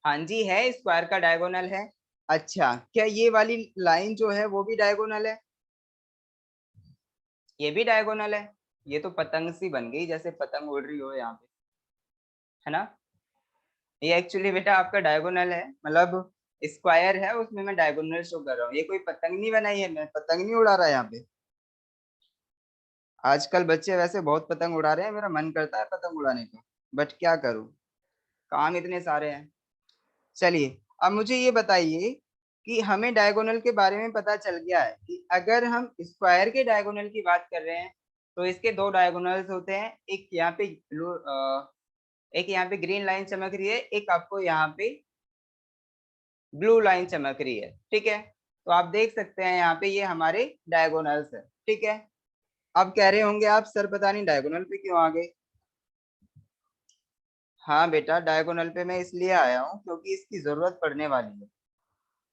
हाँ जी है, स्क्वायर का डायगोनल है। अच्छा क्या ये वाली लाइन जो है वो भी डायगोनल है? ये भी डायगोनल है। ये तो पतंग सी बन गई, जैसे पतंग उड़ रही हो यहाँ पे, है ना। ये एक्चुअली बेटा आपका डायगोनल है, मतलब स्क्वायर है उसमें मैं डायगोनल शो कर रहा हूँ। ये कोई पतंग नहीं बनाई है, मैं पतंग नहीं उड़ा रहा यहाँ पे। आजकल बच्चे वैसे बहुत पतंग उड़ा रहे हैं, मेरा मन करता है पतंग उड़ाने का, बट क्या करूँ, काम इतने सारे हैं। चलिए अब मुझे ये बताइए कि हमें डायगोनल के बारे में पता चल गया है कि अगर हम स्क्वायर के डायगोनल की बात कर रहे हैं तो इसके दो डायगोनल्स होते हैं, एक यहाँ पे ब्लू, एक यहाँ पे ग्रीन लाइन चमक रही है, एक आपको यहाँ पे ब्लू लाइन चमक रही है, ठीक है। तो आप देख सकते हैं यहाँ पे ये हमारे डायगोनल्स है, ठीक है। अब कह रहे होंगे आप सर पता नहीं डायगोनल पे क्यों आ गए। हाँ बेटा, डायगोनल पे मैं इसलिए आया हूँ क्योंकि इसकी जरूरत पड़ने वाली है।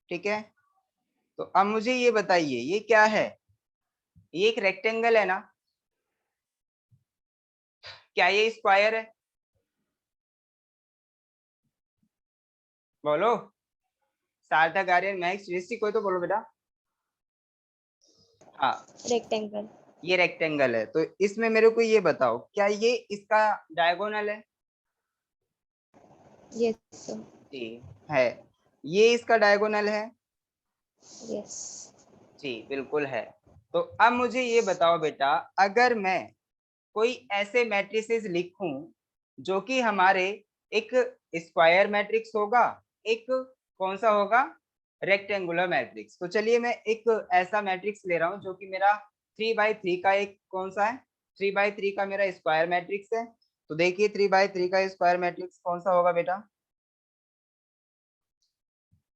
ठीक है, तो अब मुझे ये बताइए ये क्या है? ये एक रेक्टेंगल है ना? क्या ये स्क्वायर है? बोलो। सार्थक, आर्यन, मैक्स, ऋषि, कोई तो बोलो बेटा। हाँ, रेक्टेंगल। ये रेक्टेंगल है, तो इसमें मेरे को ये बताओ क्या ये इसका डायगोनल है? Yes sir. जी है। ये इसका डायगोनल है? यस। जी बिल्कुल है। तो अब मुझे ये बताओ बेटा, अगर मैं कोई ऐसे मैट्रिसेस लिखूं जो कि हमारे एक स्क्वायर मैट्रिक्स होगा, एक कौन सा होगा, रेक्टेंगुलर मैट्रिक्स। तो चलिए मैं एक ऐसा मैट्रिक्स ले रहा हूं जो कि मेरा 3x3 का एक कौन सा है, 3x3 का मेरा स्क्वायर मैट्रिक्स है। तो देखिए 3x3 का स्क्वायर मैट्रिक्स कौन सा होगा बेटा?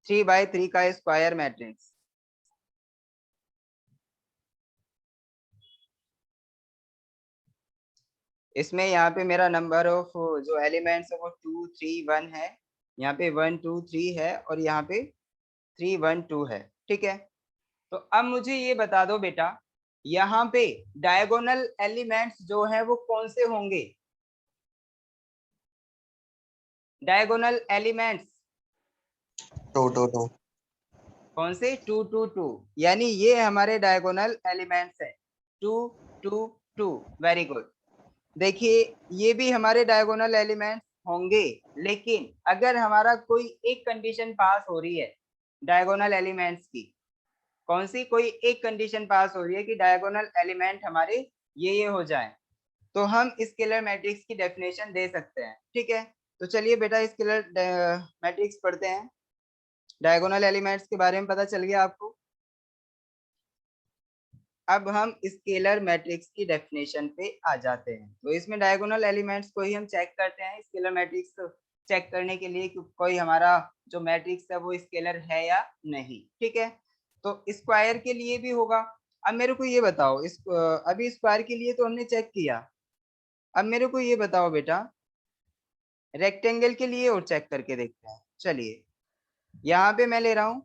3x3 का स्क्वायर मैट्रिक्स। इसमें यहाँ पे मेरा नंबर ऑफ जो एलिमेंट्स है वो 2 3 1 है, यहाँ पे 1 2 3 है, और यहाँ पे 3 1 2 है। ठीक है, तो अब मुझे ये बता दो बेटा, यहाँ पे डायगोनल एलिमेंट्स जो है वो कौन से होंगे? डायगोनल एलिमेंट्स 2 2 2 कौन से? 2 2 2, यानी ये हमारे डायगोनल एलिमेंट्स है। 2 2 2, वेरी गुड। देखिए ये भी हमारे डायगोनल एलिमेंट्स होंगे, लेकिन अगर हमारा कोई एक कंडीशन पास हो रही है डायगोनल एलिमेंट्स की, कौन सी? कोई एक कंडीशन पास हो रही है कि डायगोनल एलिमेंट हमारे ये हो जाए, तो हम स्केलर मैट्रिक्स की डेफिनेशन दे सकते हैं। ठीक है, तो चलिए बेटा स्केलर मैट्रिक्स पढ़ते हैं। डायगोनल एलिमेंट्स के बारे में पता चल गया आपको। अब हम स्केलर मैट्रिक्स की डेफिनेशन पे आ जाते हैं। तो इसमें डायगोनल एलिमेंट्स को ही हम चेक करते हैं स्केलर मैट्रिक्स चेक करने के लिए कि कोई हमारा जो मैट्रिक्स है वो स्केलर है या नहीं। ठीक है, तो स्क्वायर के लिए भी होगा। अब मेरे को ये बताओ, इस अभी स्क्वायर के लिए तो हमने चेक किया, अब मेरे को ये बताओ बेटा रेक्टेंगल के लिए और चेक करके देखते हैं। चलिए यहाँ पे मैं ले रहा हूँ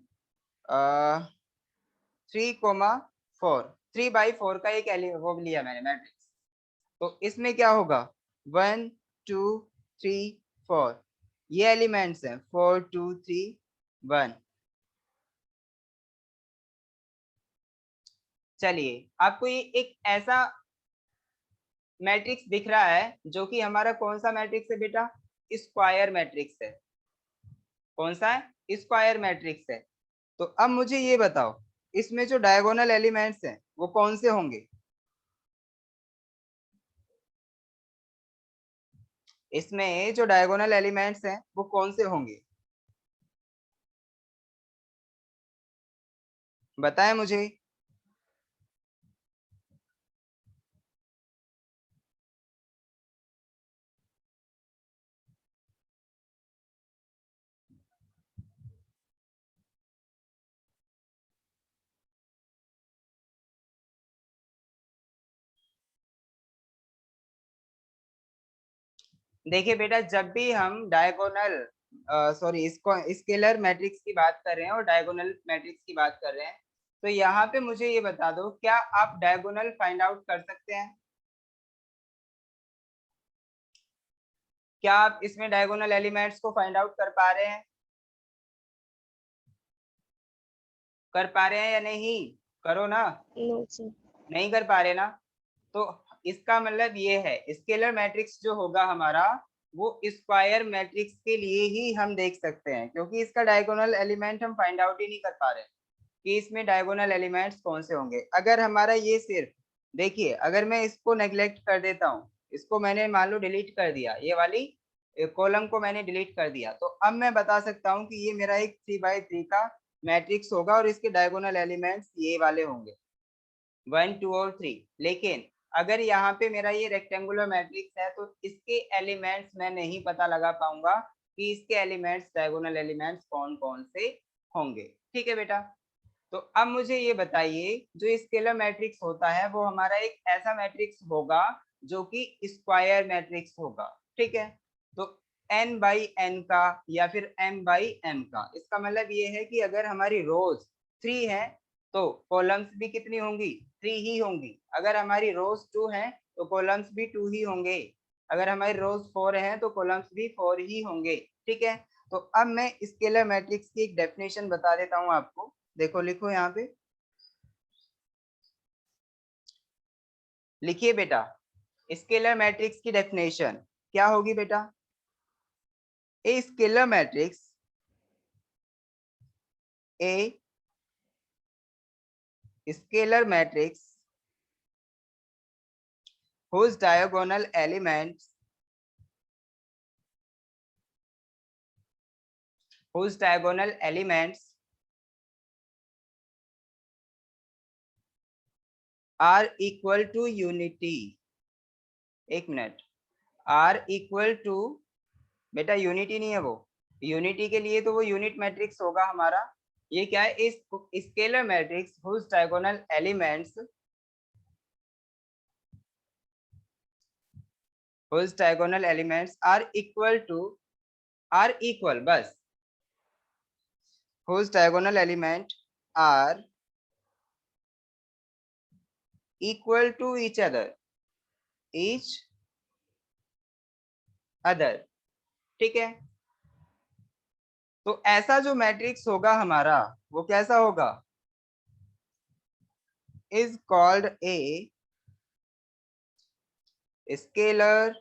3,4, 3/4 का एक वो लिया मैंने मैट्रिक्स। तो इसमें क्या होगा, 1 2 3 4, ये एलिमेंट्स हैं 4 2 3 1। चलिए आपको ये एक ऐसा मैट्रिक्स दिख रहा है जो कि हमारा कौन सा मैट्रिक्स है बेटा? स्क्वायर मैट्रिक्स है। कौन सा है? स्क्वायर मैट्रिक्स है। तो अब मुझे ये बताओ इसमें जो डायगोनल एलिमेंट्स हैं वो कौन से होंगे? इसमें जो डायगोनल एलिमेंट्स हैं वो कौन से होंगे, बताएं मुझे। देखिए बेटा, जब भी हम डायगोनल सॉरी इसको स्केलर मैट्रिक्स की बात कर रहे हैं और डायगोनल मैट्रिक्स की बात कर रहे हैं, तो यहाँ पे मुझे ये बता दो क्या आप डायगोनल फाइंड आउट कर सकते हैं? क्या आप इसमें डायगोनल एलिमेंट्स को फाइंड आउट कर पा रहे हैं? कर पा रहे हैं या नहीं? करो ना। No sir. नहीं कर पा रहे ना? तो इसका मतलब ये है स्केलर मैट्रिक्स जो होगा हमारा वो स्क्वायर मैट्रिक्स के लिए ही हम देख सकते हैं, क्योंकि इसका डायगोनल एलिमेंट हम फाइंड आउट ही नहीं कर पा रहे कि इसमें डायगोनल एलिमेंट्स कौन से होंगे। अगर हमारा ये सिर्फ देखिए, अगर मैं इसको नेग्लेक्ट कर देता हूँ, इसको मैंने मान लो डिलीट कर दिया, ये वाली कॉलम को मैंने डिलीट कर दिया, तो अब मैं बता सकता हूँ कि ये मेरा एक 3x3 का मैट्रिक्स होगा और इसके डायगोनल एलिमेंट्स ये वाले होंगे 1 2 और 3। लेकिन अगर यहाँ पे मेरा ये रेक्टेंगुलर मैट्रिक्स है तो इसके एलिमेंट्स मैं नहीं पता लगा पाऊंगा कि इसके एलिमेंट्स डायगोनल एलिमेंट्स कौन कौन से होंगे। ठीक है बेटा, तो अब मुझे ये बताइए जो स्केलर मैट्रिक्स होता है वो हमारा एक ऐसा मैट्रिक्स होगा जो कि स्क्वायर मैट्रिक्स होगा। ठीक है, तो n बाई n का या फिर m बाई m का। इसका मतलब ये है कि अगर हमारी रोज 3 है तो कॉलम्स भी कितनी होंगी, 3 ही होंगी। अगर हमारी रोज 2 है तो कॉलम्स भी 2 ही होंगे। अगर हमारी रोज 4 है तो कॉलम्स भी 4 ही होंगे। ठीक है, तो अब मैं स्केलर मैट्रिक्स की एक डेफिनेशन बता देता हूं आपको। देखो, लिखो यहाँ पे, लिखिए बेटा, स्केलर मैट्रिक्स की डेफिनेशन क्या होगी बेटा? A scalar matrix, a scalar matrix whose diagonal elements are equal to unity। एक मिनट, आर इक्वल टू, बेटा यूनिटी नहीं है वो, यूनिटी के लिए तो वो यूनिट मैट्रिक्स होगा हमारा। ये क्या है? इस scalar matrix whose diagonal elements are equal to, are equal, बस, whose diagonal element are equal to each other, ठीक है। तो ऐसा जो मैट्रिक्स होगा हमारा वो कैसा होगा? Is called a scalar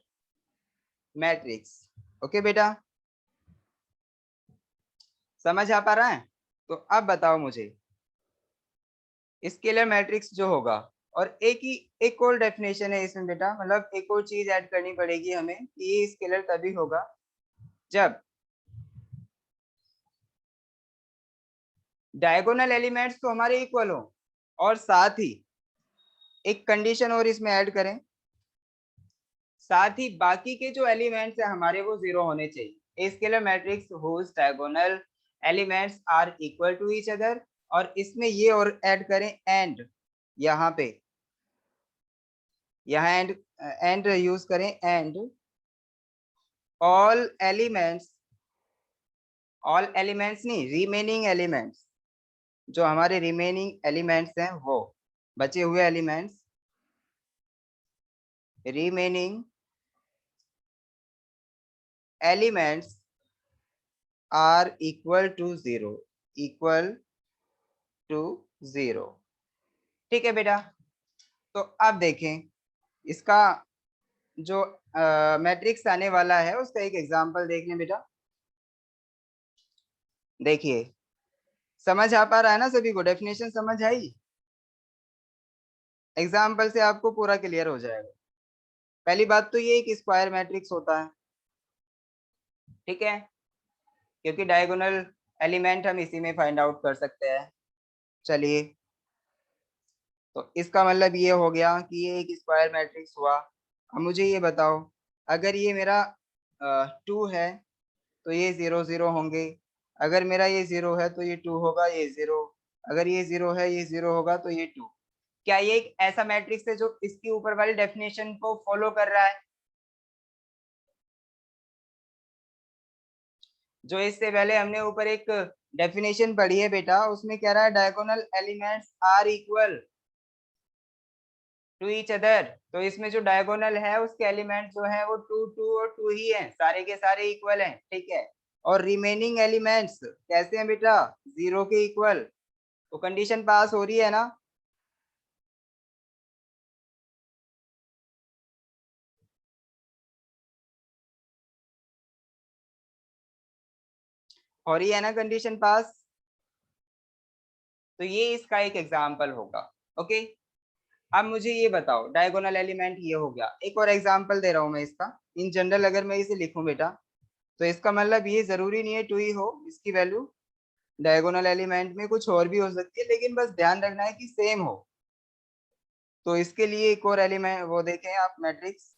matrix. Okay बेटा, समझ आ पा रहा है? तो अब बताओ मुझे, स्केलर मैट्रिक्स जो होगा, और एक और डेफिनेशन है इसमें बेटा, मतलब एक और चीज ऐड करनी पड़ेगी हमें कि ये स्केलर तभी होगा जब डायगोनल एलिमेंट्स तो हमारे इक्वल हो, और साथ ही एक कंडीशन और इसमें ऐड करें, साथ ही बाकी के जो एलिमेंट्स है हमारे वो 0 होने चाहिए। Scalar matrix whose diagonal elements are equal to each other, और इसमें ये और ऐड करें एंड, यहाँ पे यहाँ एंड यूज करें, एंड ऑल एलिमेंट्स नहीं, रिमेनिंग एलिमेंट्स, जो हमारे रिमेनिंग एलिमेंट्स हैं वो बचे हुए elements, remaining elements are equal to zero. ठीक है बेटा, तो अब देखें इसका जो मैट्रिक्स आने वाला है उसका एक एग्जांपल देख लें बेटा। देखिए, समझ आ पा रहा है ना सभी को? डेफिनेशन समझ आई? एग्जाम्पल से आपको पूरा क्लियर हो जाएगा। पहली बात तो ये एक स्क्वायर मैट्रिक्स होता है, ठीक है, क्योंकि डायगोनल एलिमेंट हम इसी में फाइंड आउट कर सकते हैं। चलिए, तो इसका मतलब ये हो गया कि ये एक स्क्वायर मैट्रिक्स हुआ। अब मुझे ये बताओ, अगर ये मेरा 2 है तो ये 0 0 होंगे, अगर मेरा ये 0 है तो ये 2 होगा, ये 0, अगर ये 0 है ये 0 होगा तो ये 2। क्या ये एक ऐसा मैट्रिक्स है जो इसकी ऊपर वाली डेफिनेशन को फॉलो कर रहा है? जो इससे पहले हमने ऊपर एक डेफिनेशन पढ़ी है बेटा, उसमें कह रहा है diagonal elements are equal to each other. तो इसमें जो डायगोनल है उसके एलिमेंट जो है वो 2 2 और 2 ही हैं, सारे के सारे इक्वल हैं, ठीक है। और रिमेनिंग एलिमेंट्स कैसे हैं बेटा? 0 के इक्वल। तो कंडीशन पास हो रही है ना? हो रही है ना कंडीशन पास? तो ये इसका एक एग्जाम्पल होगा। ओके, अब मुझे ये बताओ, डायगोनल एलिमेंट ये हो गया, एक और एग्जाम्पल दे रहा हूं मैं इसका। इन जनरल अगर मैं इसे लिखूं बेटा, तो इसका मतलब ये जरूरी नहीं है 2 ही हो इसकी वैल्यू, डायगोनल एलिमेंट में कुछ और भी हो सकती है, लेकिन बस ध्यान रखना है कि सेम हो। तो इसके लिए एक और एलिमेंट वो देखें आप, मैट्रिक्स,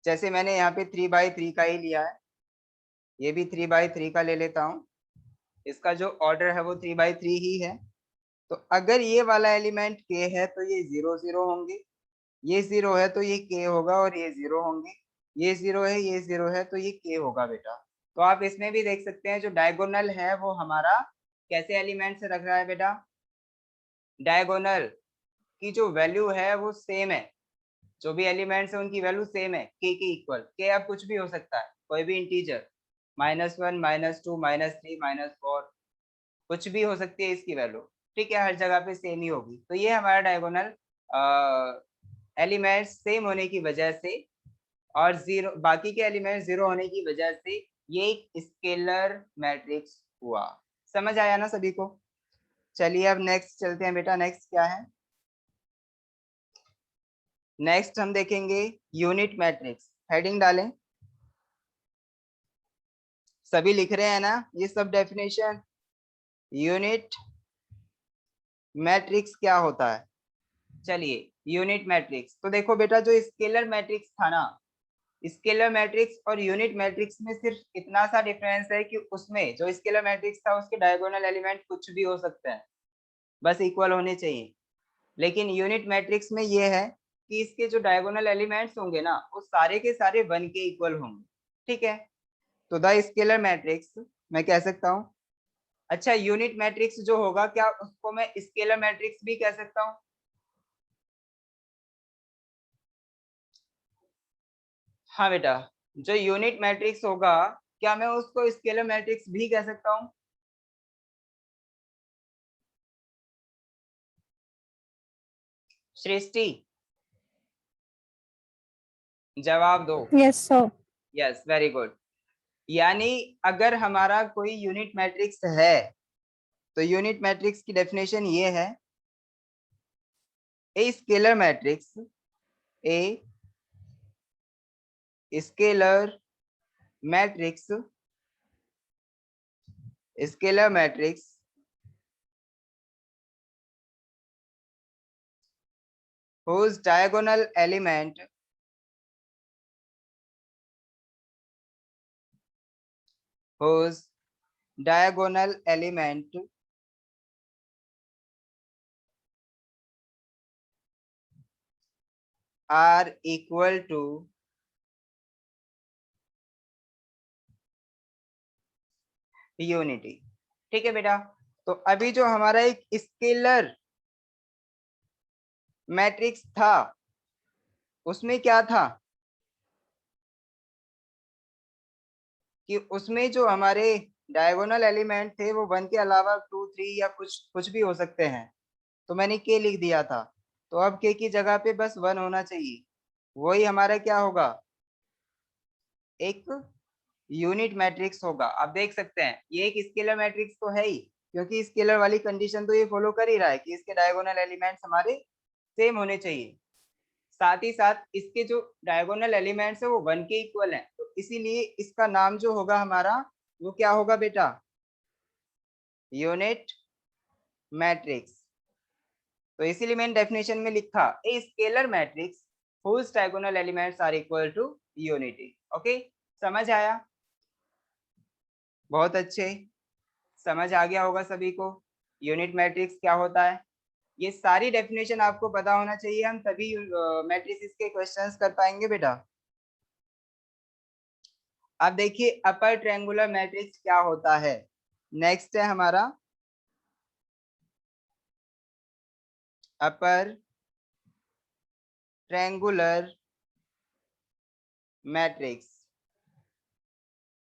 जैसे मैंने यहाँ पे 3x3 का ही लिया है, ये भी 3x3 का ले लेता हूँ। इसका जो ऑर्डर है वो 3x3 ही है। तो अगर ये वाला एलिमेंट k है तो ये 0 0 होंगे, ये 0 है तो ये k होगा और ये 0 होंगे, ये 0 है, ये 0 है, तो ये k होगा बेटा। तो आप इसमें भी देख सकते हैं जो डायगोनल है वो हमारा कैसे एलिमेंट से रख रहा है बेटा, डायगोनल की जो वैल्यू है वो सेम है, जो भी एलिमेंट्स है उनकी वैल्यू सेम है, k के इक्वल। k अब कुछ भी हो सकता है, कोई भी इंटीजर, -1 -2 -3 -4, कुछ भी हो सकती है इसकी वैल्यू, ठीक है, हर जगह पे सेम ही होगी। तो ये हमारा डायगोनल एलिमेंट्स सेम होने की वजह से और जीरो, बाकी के एलिमेंट 0 होने की वजह से ये एक स्केलर मैट्रिक्स हुआ। समझ आया ना सभी को? चलिए अब नेक्स्ट चलते हैं बेटा। नेक्स्ट क्या है? नेक्स्ट हम देखेंगे यूनिट मैट्रिक्स। हेडिंग डालें, सभी लिख रहे हैं ना ये सब डेफिनेशन? यूनिट मैट्रिक्स क्या होता है? चलिए यूनिट मैट्रिक्स, तो देखो बेटा जो स्केलर मैट्रिक्स था ना, स्केलर मैट्रिक्स और यूनिट मैट्रिक्स में सिर्फ इतना सा डिफरेंस है कि उसमें जो स्केलर मैट्रिक्स था उसके डायगोनल एलिमेंट कुछ भी हो सकते हैं, बस इक्वल होने चाहिए। लेकिन यूनिट मैट्रिक्स में ये है कि इसके जो डायगोनल एलिमेंट्स होंगे ना वो सारे के सारे 1 के इक्वल होंगे, ठीक है। तो द स्केलर मैट्रिक्स मैं कह सकता हूँ। अच्छा यूनिट मैट्रिक्स जो होगा क्या उसको मैं स्केलर मैट्रिक्स भी कह सकता हूँ? हाँ बेटा, जो यूनिट मैट्रिक्स होगा क्या मैं उसको स्केलर मैट्रिक्स भी कह सकता हूँ? सृष्टि जवाब दो। Yes, sir. Yes very good. यानी अगर हमारा कोई यूनिट मैट्रिक्स है तो यूनिट मैट्रिक्स की डेफिनेशन ये है, a scalar matrix, a scalar matrix, scalar matrix whose diagonal element whose diagonal element are equal to unity. ठीक है बेटा, तो अभी जो हमारा एक स्केलर मैट्रिक्स था उसमें क्या था कि उसमें जो हमारे डायगोनल एलिमेंट थे वो 1 के अलावा 2 3 या कुछ कुछ भी हो सकते हैं, तो मैंने के लिख दिया था। तो अब के की जगह पे बस 1 होना चाहिए, वही हमारा क्या होगा, एक यूनिट मैट्रिक्स होगा। आप देख सकते हैं ये एक स्केलर मैट्रिक्स तो है ही, क्योंकि स्केलर वाली कंडीशन तो ये फॉलो कर ही रहा है कि इसके डायगोनल एलिमेंट्स हमारे सेम होने चाहिए, साथ ही साथ इसके जो डायगोनल एलिमेंट्स है वो 1 के इक्वल हैं, तो इसीलिए इसका नाम जो होगा हमारा वो क्या होगा बेटा, यूनिट मैट्रिक्स। तो इसीलिए मैंने डेफिनेशन में लिखा a scalar matrix whose diagonal elements are equal to unity। Okay, समझ आया? बहुत अच्छे, समझ आ गया होगा सभी को यूनिट मैट्रिक्स क्या होता है। ये सारी डेफिनेशन आपको पता होना चाहिए, हम तभी मैट्रिसेस के क्वेश्चंस कर पाएंगे बेटा। अब देखिए अपर ट्रायंगुलर मैट्रिक्स क्या होता है। नेक्स्ट है हमारा अपर ट्रायंगुलर मैट्रिक्स,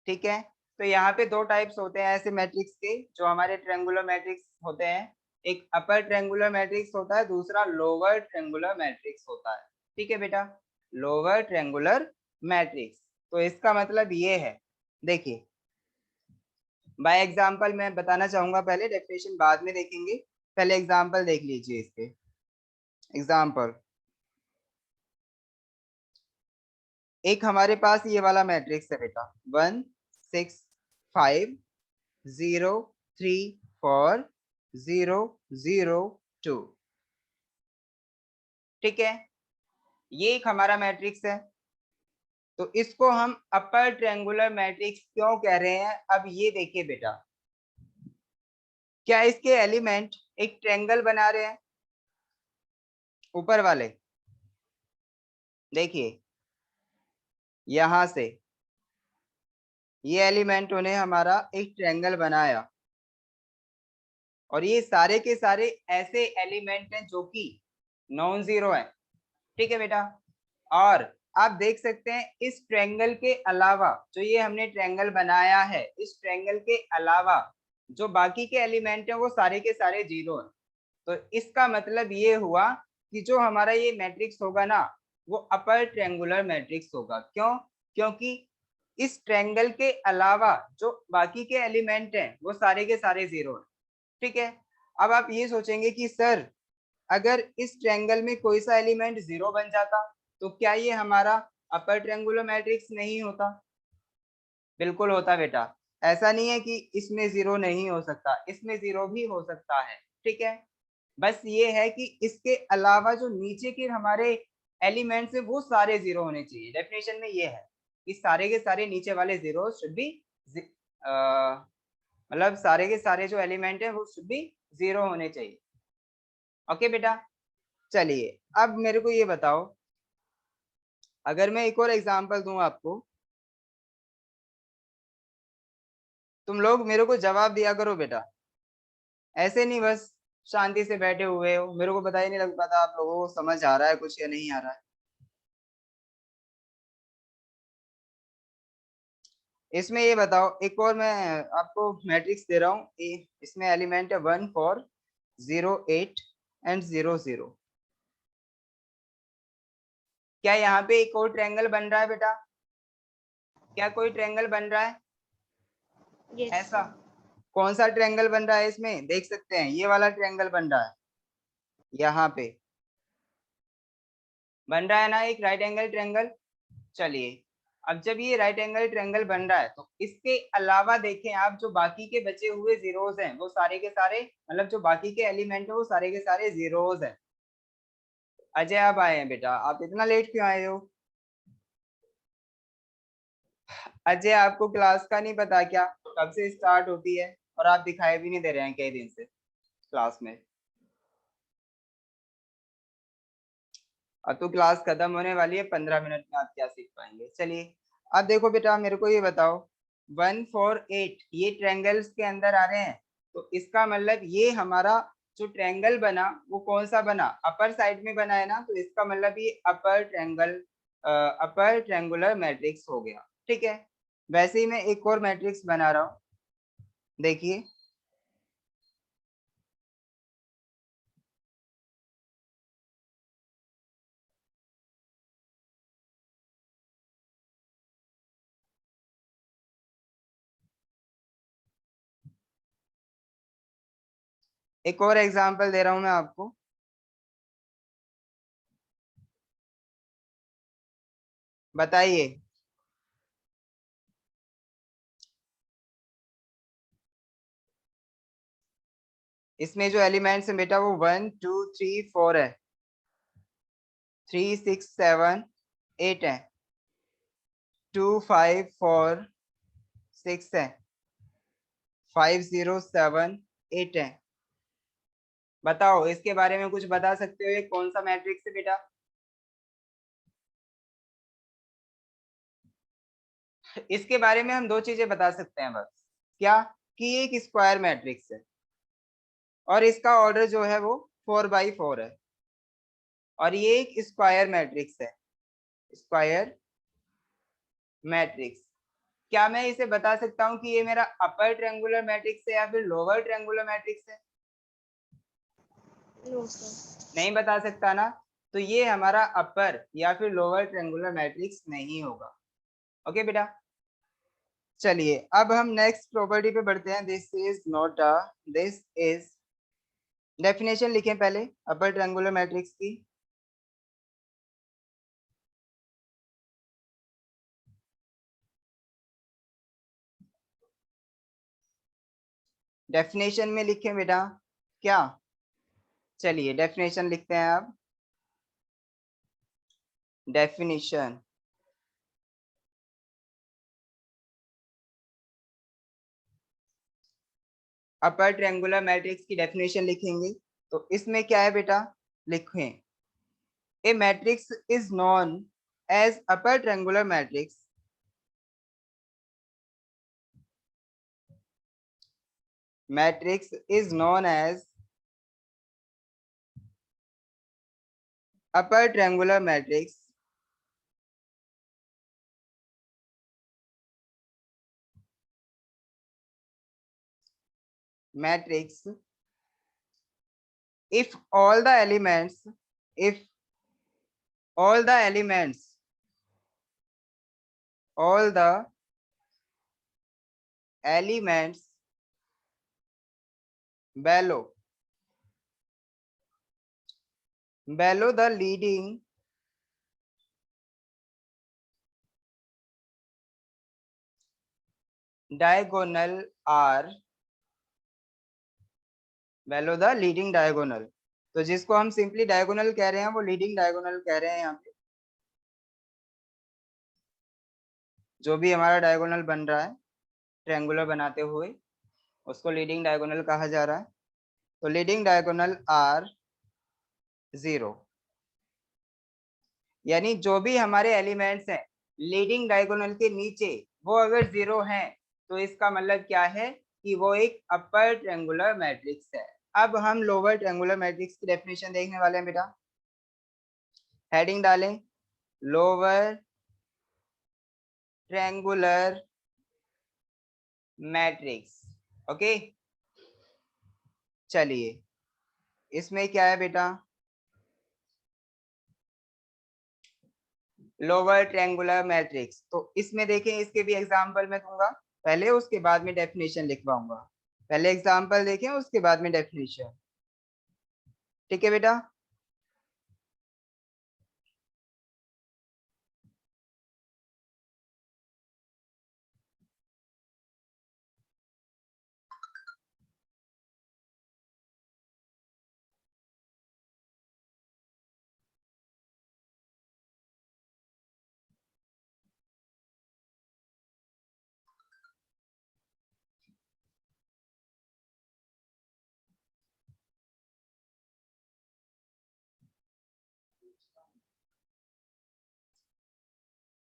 ठीक है। तो यहाँ पे दो टाइप्स होते हैं ऐसे मैट्रिक्स के जो हमारे ट्रायंगुलर मैट्रिक्स होते हैं, एक अपर ट्रायंगुलर मैट्रिक्स होता है, दूसरा लोअर ट्रायंगुलर मैट्रिक्स होता है, ठीक है बेटा, लोअर ट्रायंगुलर मैट्रिक्स। तो इसका मतलब ये है, देखिए बाय एग्जांपल मैं बताना चाहूंगा, पहले डेफिनेशन बाद में देखेंगे, पहले एग्जांपल देख लीजिए इसके। एग्जांपल, एक हमारे पास ये वाला मैट्रिक्स है बेटा 1 6 5 0 3 4 0 0 2, ठीक है, ये एक हमारा मैट्रिक्स है। तो इसको हम अपर ट्रायंगुलर मैट्रिक्स क्यों कह रहे हैं, अब ये देखिए बेटा, क्या इसके एलिमेंट एक ट्रायंगल बना रहे हैं ऊपर वाले, देखिए यहां से ये एलिमेंटों ने हमारा एक ट्रायंगल बनाया और ये सारे के सारे ऐसे एलिमेंट हैं जो कि नॉन जीरो है। ठीक है बेटा, और आप देख सकते हैं इस ट्रायंगल के अलावा जो ये हमने ट्रायंगल बनाया है, इस ट्रायंगल के अलावा जो बाकी के एलिमेंट हैं वो सारे के सारे जीरो हैं। तो इसका मतलब ये हुआ कि जो हमारा ये मैट्रिक्स होगा ना वो अपर ट्रायंगुलर मैट्रिक्स होगा। क्यों? क्योंकि इस ट्रायंगल के अलावा जो बाकी के एलिमेंट हैं वो सारे के सारे जीरो हैं। ठीक है, अब आप ये सोचेंगे कि सर अगर इस ट्रायंगल में कोई सा एलिमेंट जीरो बन जाता तो क्या ये हमारा अपर ट्रायंगुलर मैट्रिक्स नहीं होता? बिल्कुल होता बेटा। ऐसा नहीं है कि इसमें जीरो नहीं हो सकता, इसमें जीरो भी हो सकता है। ठीक है, बस ये है कि इसके अलावा जो नीचे के हमारे एलिमेंट्स है वो सारे जीरो होने चाहिए। डेफिनेशन में ये है कि सारे के सारे नीचे वाले जीरो शुड बी, मतलब सारे के सारे जो एलिमेंट है वो शुड बी जीरो होने चाहिए। ओके बेटा, चलिए अब मेरे को ये बताओ, अगर मैं एक और एग्जांपल दूं आपको, तुम लोग मेरे को जवाब दिया करो बेटा, ऐसे नहीं बस शांति से बैठे हुए हो, मेरे को पता ही नहीं लग पाता आप लोगों को समझ आ रहा है कुछ या नहीं आ रहा है। इसमें ये बताओ, एक और मैं आपको मैट्रिक्स दे रहा हूँ, इसमें एलिमेंट है 1 4 0 8 एंड 0 0। क्या यहाँ पे एक और ट्रायंगल बन रहा है बेटा? क्या कोई ट्रायंगल बन रहा है? Yes, ऐसा sir. कौन सा ट्रायंगल बन रहा है? इसमें देख सकते हैं ये वाला ट्रायंगल बन रहा है, यहाँ पे बन रहा है ना एक राइट एंगल ट्रायंगल। चलिए, अब जब ये राइट एंगल ट्रायंगल बन रहा है तो इसके अलावा देखें आप, जो बाकी के बचे हुए जीरोस हैं वो सारे के सारे, मतलब जो बाकी के एलिमेंट है वो सारे के सारे जीरोस हैं। अजय आप आए हैं बेटा, आप इतना लेट क्यों आए हो? अजय आपको क्लास का नहीं पता क्या, कब से स्टार्ट होती है? और आप दिखाई भी नहीं दे रहे हैं कई दिन से क्लास में। अब तो क्लास खत्म होने वाली है, 15 मिनट में आप क्या सीख पाएंगे। चलिए अब देखो बेटा, मेरे को ये बताओ 1 4 8 ये ट्रायंगल्स के अंदर आ रहे हैं, तो इसका मतलब ये हमारा जो ट्रायंगल बना वो कौन सा बना? अपर साइड में बना है ना, तो इसका मतलब ये अपर ट्रायंगल, अपर ट्रायंगुलर मैट्रिक्स हो गया। ठीक है, वैसे ही मैं एक और मैट्रिक्स बना रहा हूँ, देखिए एक और एग्जांपल दे रहा हूं मैं आपको। बताइए, इसमें जो एलिमेंट्स है बेटा वो 1 2 3 4 है, 3 6 7 8 है, 2 5 4 6 है, 5 0 7 8 है। बताओ इसके बारे में कुछ बता सकते हो, ये कौन सा मैट्रिक्स है बेटा? इसके बारे में हम दो चीजें बता सकते हैं बस। क्या? कि ये एक स्क्वायर मैट्रिक्स है और इसका ऑर्डर जो है वो 4x4 है, और ये एक स्क्वायर मैट्रिक्स है, स्क्वायर मैट्रिक्स। क्या मैं इसे बता सकता हूँ कि ये मेरा अपर ट्रायंगुलर मैट्रिक्स है या फिर लोअर ट्रायंगुलर मैट्रिक्स है? No, sir. नहीं बता सकता ना, तो ये हमारा अपर या फिर लोअर ट्रायंगुलर मैट्रिक्स नहीं होगा। ओके बेटा, चलिए अब हम नेक्स्ट प्रॉपर्टी पे बढ़ते हैं। This is not a, this is, definition लिखें पहले अपर ट्रायंगुलर मैट्रिक्स की। डेफिनेशन में लिखें बेटा क्या? चलिए डेफिनेशन लिखते हैं अब। डेफिनेशन, अपर ट्रायंगुलर मैट्रिक्स की डेफिनेशन लिखेंगे तो इसमें क्या है बेटा? लिखें, a matrix is known as upper triangular matrix, matrix is known as upper triangular matrix if all the elements if all the elements below the leading diagonal are below the leading diagonal, तो जिसको हम simply diagonal कह रहे हैं वो leading diagonal कह रहे हैं। यहाँ पे जो भी हमारा डायगोनल बन रहा है ट्रायंगुलर बनाते हुए उसको लीडिंग डायगोनल कहा जा रहा है। तो लीडिंग डायगोनल आर 0, यानी जो भी हमारे एलिमेंट्स हैं लीडिंग डायगोनल के नीचे वो अगर 0 हैं तो इसका मतलब क्या है कि वो एक अपर ट्रायंगुलर मैट्रिक्स है। अब हम लोअर ट्रायंगुलर मैट्रिक्स की डेफिनेशन देखने वाले हैं बेटा। हेडिंग डालें लोअर ट्रायंगुलर मैट्रिक्स। ओके, चलिए इसमें क्या है बेटा, लोअर ट्रायंगुलर मैट्रिक्स। तो इसमें देखें, इसके भी एग्जांपल मैं दूंगा पहले, उसके बाद में डेफिनेशन लिखवाऊंगा। पहले एग्जांपल देखें उसके बाद में डेफिनेशन। ठीक है बेटा।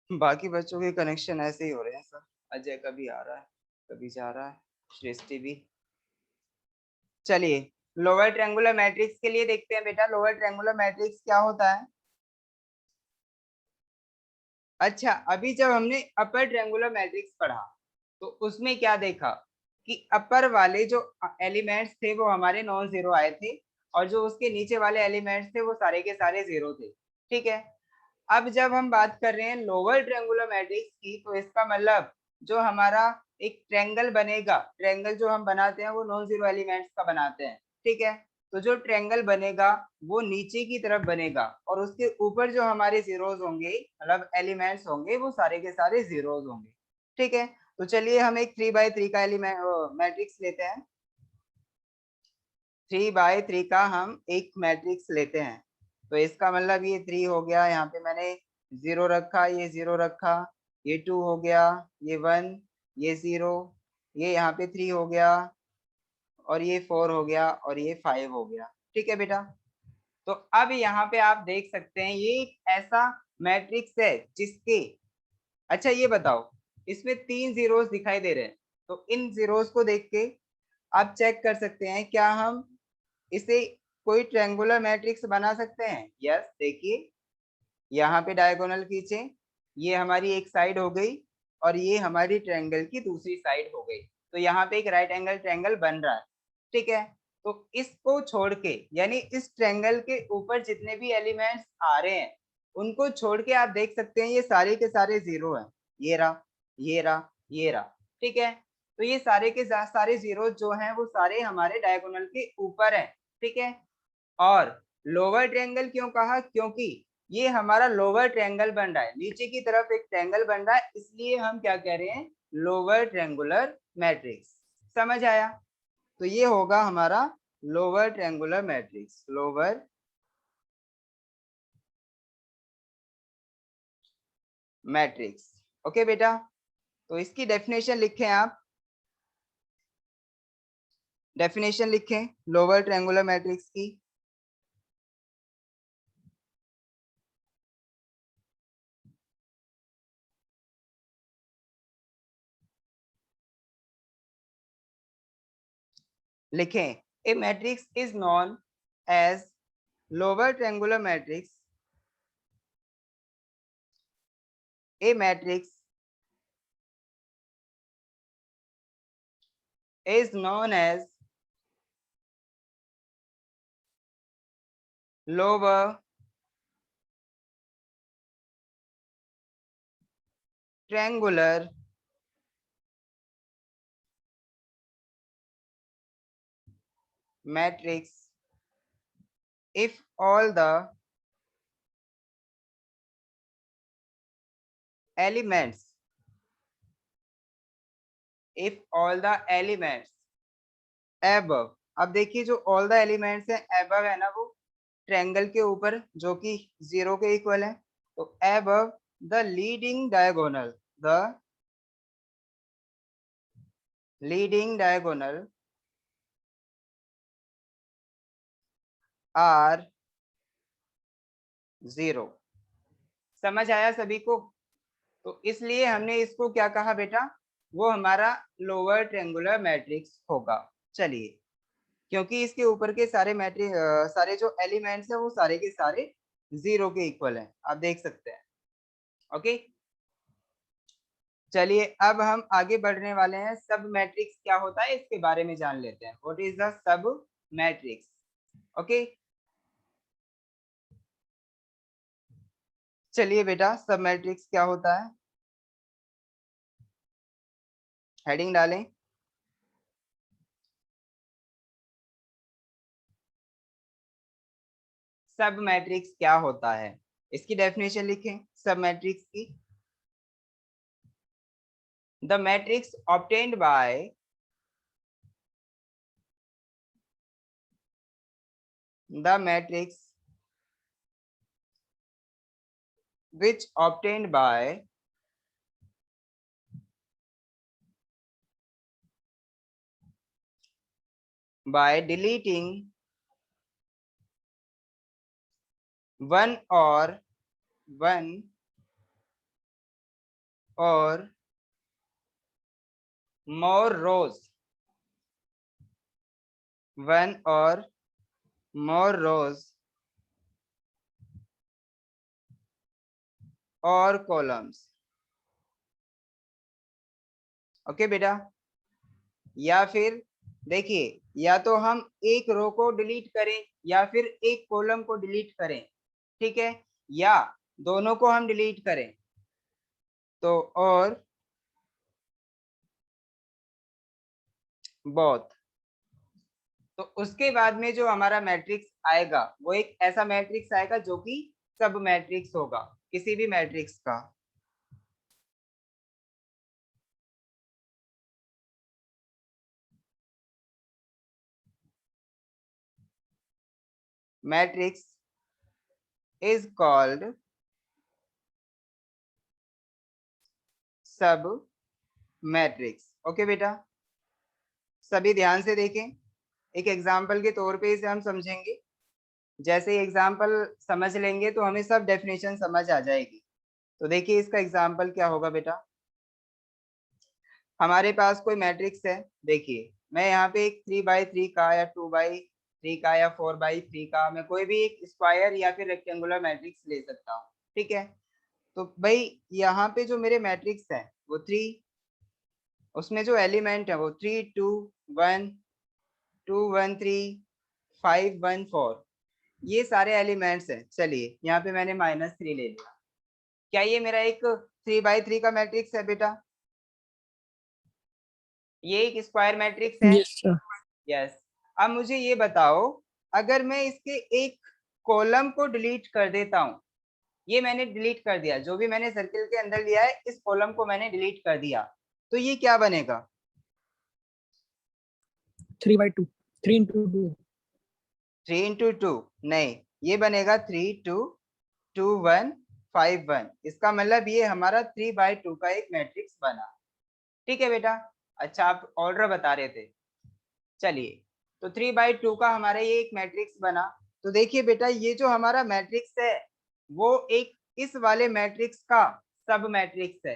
बाकी बच्चों के कनेक्शन ऐसे ही हो रहे हैं सर। अजय कभी आ रहा है कभी जा रहा है, सृष्टि भी। चलिए लोअर ट्रायंगुलर मैट्रिक्स के लिए देखते हैं बेटा, लोअर ट्रायंगुलर मैट्रिक्स क्या होता है। अच्छा, अभी जब हमने अपर ट्रायंगुलर मैट्रिक्स पढ़ा तो उसमें क्या देखा कि अपर वाले जो एलिमेंट्स थे वो हमारे नॉन जीरो आए थे और जो उसके नीचे वाले एलिमेंट्स थे वो सारे के सारे जीरो थे। ठीक है। अब जब हम बात कर रहे हैं लोअर ट्रायंगुलर मैट्रिक्स की तो इसका मतलब जो हमारा एक ट्रायंगल बनेगा, ट्रायंगल जो हम बनाते हैं वो नॉन जीरो एलिमेंट्स का बनाते हैं। ठीक है। तो जो ट्रायंगल बनेगा वो नीचे की तरफ बनेगा और उसके ऊपर जो हमारे जीरोस होंगे मतलब एलिमेंट्स होंगे वो सारे के सारे जीरोस होंगे। ठीक है। तो चलिए हम एक 3x3 का एलिमेंट मैट्रिक्स लेते हैं। 3x3 का हम एक मैट्रिक्स लेते हैं। तो इसका मतलब ये 3 हो गया, यहाँ पे मैंने 0 रखा, ये 0 रखा, ये 2 हो गया, ये 1, ये 0, ये यहाँ पे 3 हो गया और ये 4 हो गया और ये 5 हो गया। ठीक है बेटा। तो अब यहाँ पे आप देख सकते हैं ये एक ऐसा मैट्रिक्स है जिसके, अच्छा ये बताओ इसमें 3 जीरोस दिखाई दे रहे हैं, तो इन जीरोस को देख के आप चेक कर सकते हैं क्या हम इसे कोई ट्रायंगुलर मैट्रिक्स बना सकते हैं। यस, देखिए यहाँ पे डायगोनल खींचे, ये हमारी एक साइड हो गई और ये हमारी ट्रायंगल की दूसरी साइड हो गई, तो यहाँ पे एक राइट एंगल ट्रायंगल बन रहा है। ठीक है। तो इसको छोड़ के यानी इस ट्रायंगल के ऊपर जितने भी एलिमेंट्स आ रहे हैं उनको छोड़ के आप देख सकते हैं ये सारे के सारे जीरो हैं। ये रहा, ये रहा, ये रहा। ठीक है। तो ये सारे के सारे जीरो जो हैं वो सारे हमारे डायगोनल के ऊपर हैं। ठीक है। और लोअर ट्रायंगल क्यों कहा, क्योंकि ये हमारा लोअर ट्रायंगल बन रहा है, नीचे की तरफ एक ट्रायंगल बन रहा है, इसलिए हम क्या कह रहे हैं लोअर ट्रायंगुलर मैट्रिक्स। समझ आया। तो ये होगा हमारा lower triangular matrix, lower matrix. Okay बेटा। तो इसकी डेफिनेशन लिखें आप, डेफिनेशन लिखें लोअर ट्रायंगुलर मैट्रिक्स की। लिखें, a matrix is known as lower triangular matrix, a matrix is known as lower triangular matrix if all the elements above, अब देखिए जो ऑल द एलिमेंट्स है above है ना, वो ट्रायंगल के ऊपर जो कि 0 के इक्वल है, तो above the leading diagonal are 0। समझ आया सभी को? तो इसलिए हमने इसको क्या कहा बेटा, वो हमारा लोअर ट्रायंगुलर मैट्रिक्स होगा। चलिए, क्योंकि इसके ऊपर के सारे मैट्रिक्स सारे जो एलिमेंट्स है वो सारे के सारे 0 के इक्वल हैं, आप देख सकते हैं। ओके, चलिए अब हम आगे बढ़ने वाले हैं। सब मैट्रिक्स क्या होता है इसके बारे में जान लेते हैं। What is the sub matrix? Okay, चलिए बेटा, सब मैट्रिक्स क्या होता है, हेडिंग डालें। सब मैट्रिक्स क्या होता है, इसकी डेफिनेशन लिखें सब मैट्रिक्स की। The matrix obtained by the matrix which obtained by deleting one or more rows, one or more rows और कॉलम्स। ओके बेटा, या फिर देखिए, या तो हम एक रो को डिलीट करें या फिर एक कॉलम को डिलीट करें, ठीक है, या दोनों को हम डिलीट करें, तो और बोथ, तो उसके बाद में जो हमारा मैट्रिक्स आएगा वो एक ऐसा मैट्रिक्स आएगा जो कि सब मैट्रिक्स होगा किसी भी मैट्रिक्स का। मैट्रिक्स इज कॉल्ड सब मैट्रिक्स। ओके बेटा, सभी ध्यान से देखें, एक एग्जाम्पल के तौर पे इसे हम समझेंगे। जैसे एग्जाम्पल समझ लेंगे तो हमें सब डेफिनेशन समझ आ जाएगी। तो देखिए इसका एग्जाम्पल क्या होगा बेटा, हमारे पास कोई मैट्रिक्स है, देखिए मैं यहाँ पे एक 3x3 का या 2x3 का या 4x3 का, मैं कोई भी एक स्क्वायर या फिर रेक्टेंगुलर मैट्रिक्स ले सकता हूँ, ठीक है। तो भाई यहाँ पे जो मेरे मैट्रिक्स है वो 3, उसमें जो एलिमेंट है वो 3 2 1 2 1 3 5 1 4, ये सारे एलिमेंट्स हैं। चलिए यहाँ पे मैंने -3 ले लिया, क्या ये मेरा एक 3x3 का मैट्रिक्स है बेटा? ये एक स्क्वायर मैट्रिक्स है। Yes, sir. यस। अब मुझे ये बताओ, अगर मैं इसके एक कॉलम को डिलीट कर देता हूँ, ये मैंने डिलीट कर दिया, जो भी मैंने सर्किल के अंदर लिया है इस कॉलम को मैंने डिलीट कर दिया, तो ये क्या बनेगा? 3/2. 3 into 2. 3 into 2 नहीं, ये बनेगा 3 2 2 1 5 1। इसका मतलब ये हमारा 3/2 का एक मैट्रिक्स बना, ठीक है बेटा। अच्छा, आप ऑर्डर बता रहे थे, चलिए, तो 3/2 का हमारा ये एक मैट्रिक्स बना। तो देखिए बेटा, ये जो हमारा मैट्रिक्स है वो एक इस वाले मैट्रिक्स का सब मैट्रिक्स है।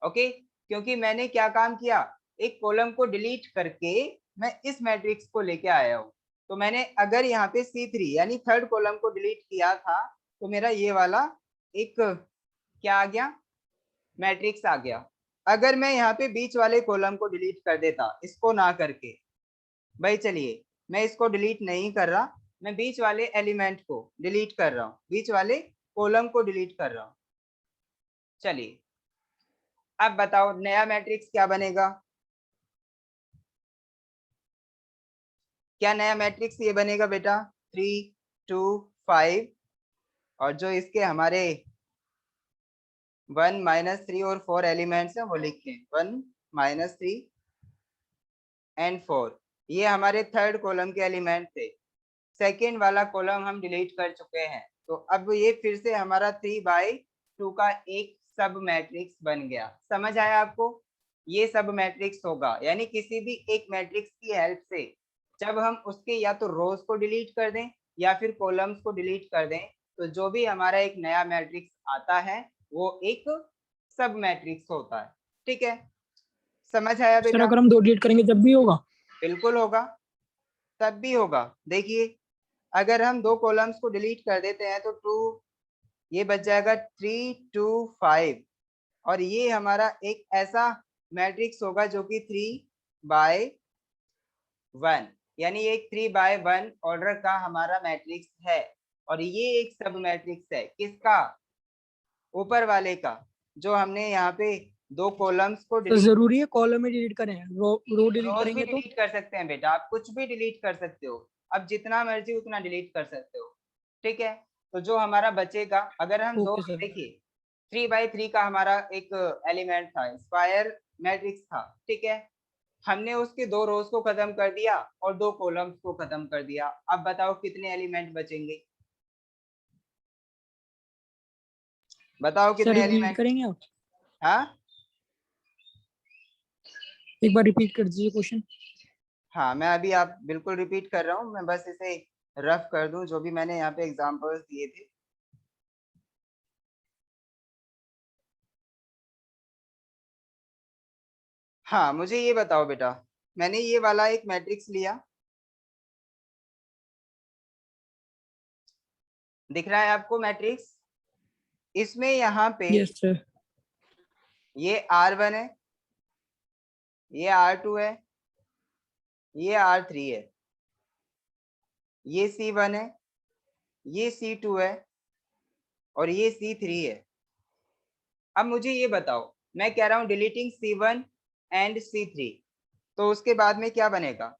ओके, क्योंकि मैंने क्या काम किया, एक कॉलम को डिलीट करके मैं इस मैट्रिक्स को लेके आया हूँ। तो मैंने अगर यहाँ पे C3 यानी थर्ड कॉलम को डिलीट किया था तो मेरा ये वाला एक क्या आ गया, मैट्रिक्स आ गया। अगर मैं यहाँ पे बीच वाले कॉलम को डिलीट कर देता, इसको ना करके, भाई चलिए मैं इसको डिलीट नहीं कर रहा, मैं बीच वाले एलिमेंट को डिलीट कर रहा हूँ, बीच वाले कॉलम को डिलीट कर रहा हूँ। चलिए अब बताओ नया मैट्रिक्स क्या बनेगा, क्या नया मैट्रिक्स ये बनेगा बेटा 3 2 5, और जो इसके हमारे 1 -3 और 4 एलिमेंट्स हैं वो लिखे 1 -3 एंड 4, ये हमारे थर्ड कॉलम के एलिमेंट थे। सेकेंड वाला कॉलम हम डिलीट कर चुके हैं, तो अब ये फिर से हमारा 3/2 का एक सब मैट्रिक्स बन गया। समझ आया आपको, ये सब मैट्रिक्स होगा, यानी किसी भी एक मैट्रिक्स की हेल्प से जब हम उसके या तो रोज को डिलीट कर दें या फिर कॉलम्स को डिलीट कर दें, तो जो भी हमारा एक नया मैट्रिक्स आता है वो एक सब मैट्रिक्स होता है। ठीक है, समझ आया सर बेटा? अगर हम 2 डिलीट करेंगे जब भी होगा? बिल्कुल होगा, तब भी होगा। देखिए अगर हम 2 कॉलम्स को डिलीट कर देते हैं तो 2, ये बच जाएगा 3 2 5, और ये हमारा एक ऐसा मैट्रिक्स होगा जो कि 3/1, यानी एक 3/1 ऑर्डर का हमारा मैट्रिक्स है। और ये एक सब मैट्रिक्स है किसका, ऊपर वाले का, जो हमने यहाँ पे 2 कॉलम्स को तो डिलीट, जरूरी है कॉलम में डिलीट करें, रो डिलीट रोज भी करेंगे तो? डिलीट कर सकते हैं बेटा, आप कुछ भी डिलीट कर सकते हो, अब जितना मर्जी उतना डिलीट कर सकते हो। ठीक है, तो जो हमारा बचेगा, अगर हम दो, ओके सर। देखिए 3/3 का हमारा एक एलिमेंट था, स्क्वायर मैट्रिक्स था। ठीक है, हमने उसके 2 रोज को खत्म कर दिया और 2 कॉलम्स को खत्म कर दिया। अब बताओ कितने एलिमेंट बचेंगे, बताओ सर कितने रिपीट एलिमेंट? करेंगे आप? हाँ एक बार रिपीट कर दीजिए क्वेश्चन। हाँ, मैं अभी आप बिल्कुल रिपीट कर रहा हूँ, मैं बस इसे रफ कर दूं जो भी मैंने यहाँ पे एग्जांपल्स दिए थे। हाँ मुझे ये बताओ बेटा, मैंने ये वाला एक मैट्रिक्स लिया, दिख रहा है आपको मैट्रिक्स? इसमें यहाँ पे यस सर। ये R1 है, ये R2 है, ये R3 है, ये C1 है, ये C2 है और ये C3 है। अब मुझे ये बताओ, मैं कह रहा हूँ डिलीटिंग C1 एंड C3, तो उसके बाद में क्या बनेगा,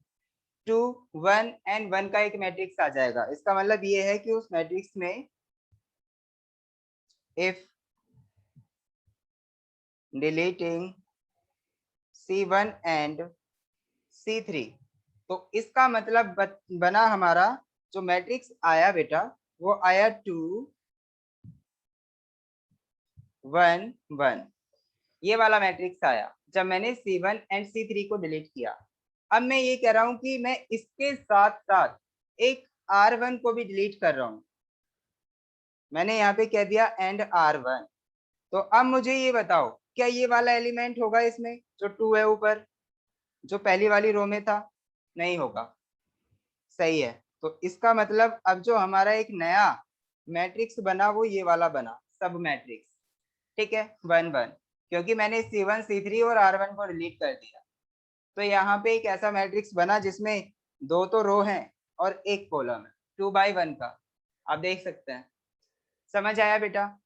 2 1 एंड 1 का एक मैट्रिक्स आ जाएगा। इसका मतलब ये है कि उस मैट्रिक्स में if deleting C1 and C3, तो इसका मतलब बना हमारा जो मैट्रिक्स आया बेटा, वो आया 2 1 1, ये वाला मैट्रिक्स आया जब मैंने C1 एंड C3 को डिलीट किया। अब मैं ये कह रहा हूं कि मैं इसके साथ साथ एक R1 को भी डिलीट कर रहा हूं, मैंने यहाँ पे कह दिया एंड R1। तो अब मुझे ये बताओ, क्या ये वाला एलिमेंट होगा इसमें जो 2 है ऊपर, जो पहली वाली रो में था? नहीं होगा, सही है। तो इसका मतलब अब जो हमारा एक नया मैट्रिक्स बना वो ये वाला बना, सब मैट्रिक्स। ठीक है, 1 1, क्योंकि मैंने C1 C3 और R1 को डिलीट कर दिया, तो यहाँ पे एक ऐसा मैट्रिक्स बना जिसमें 2 तो रो हैं और एक कॉलम है, 2/1 का। आप देख सकते हैं, समझ आया बेटा?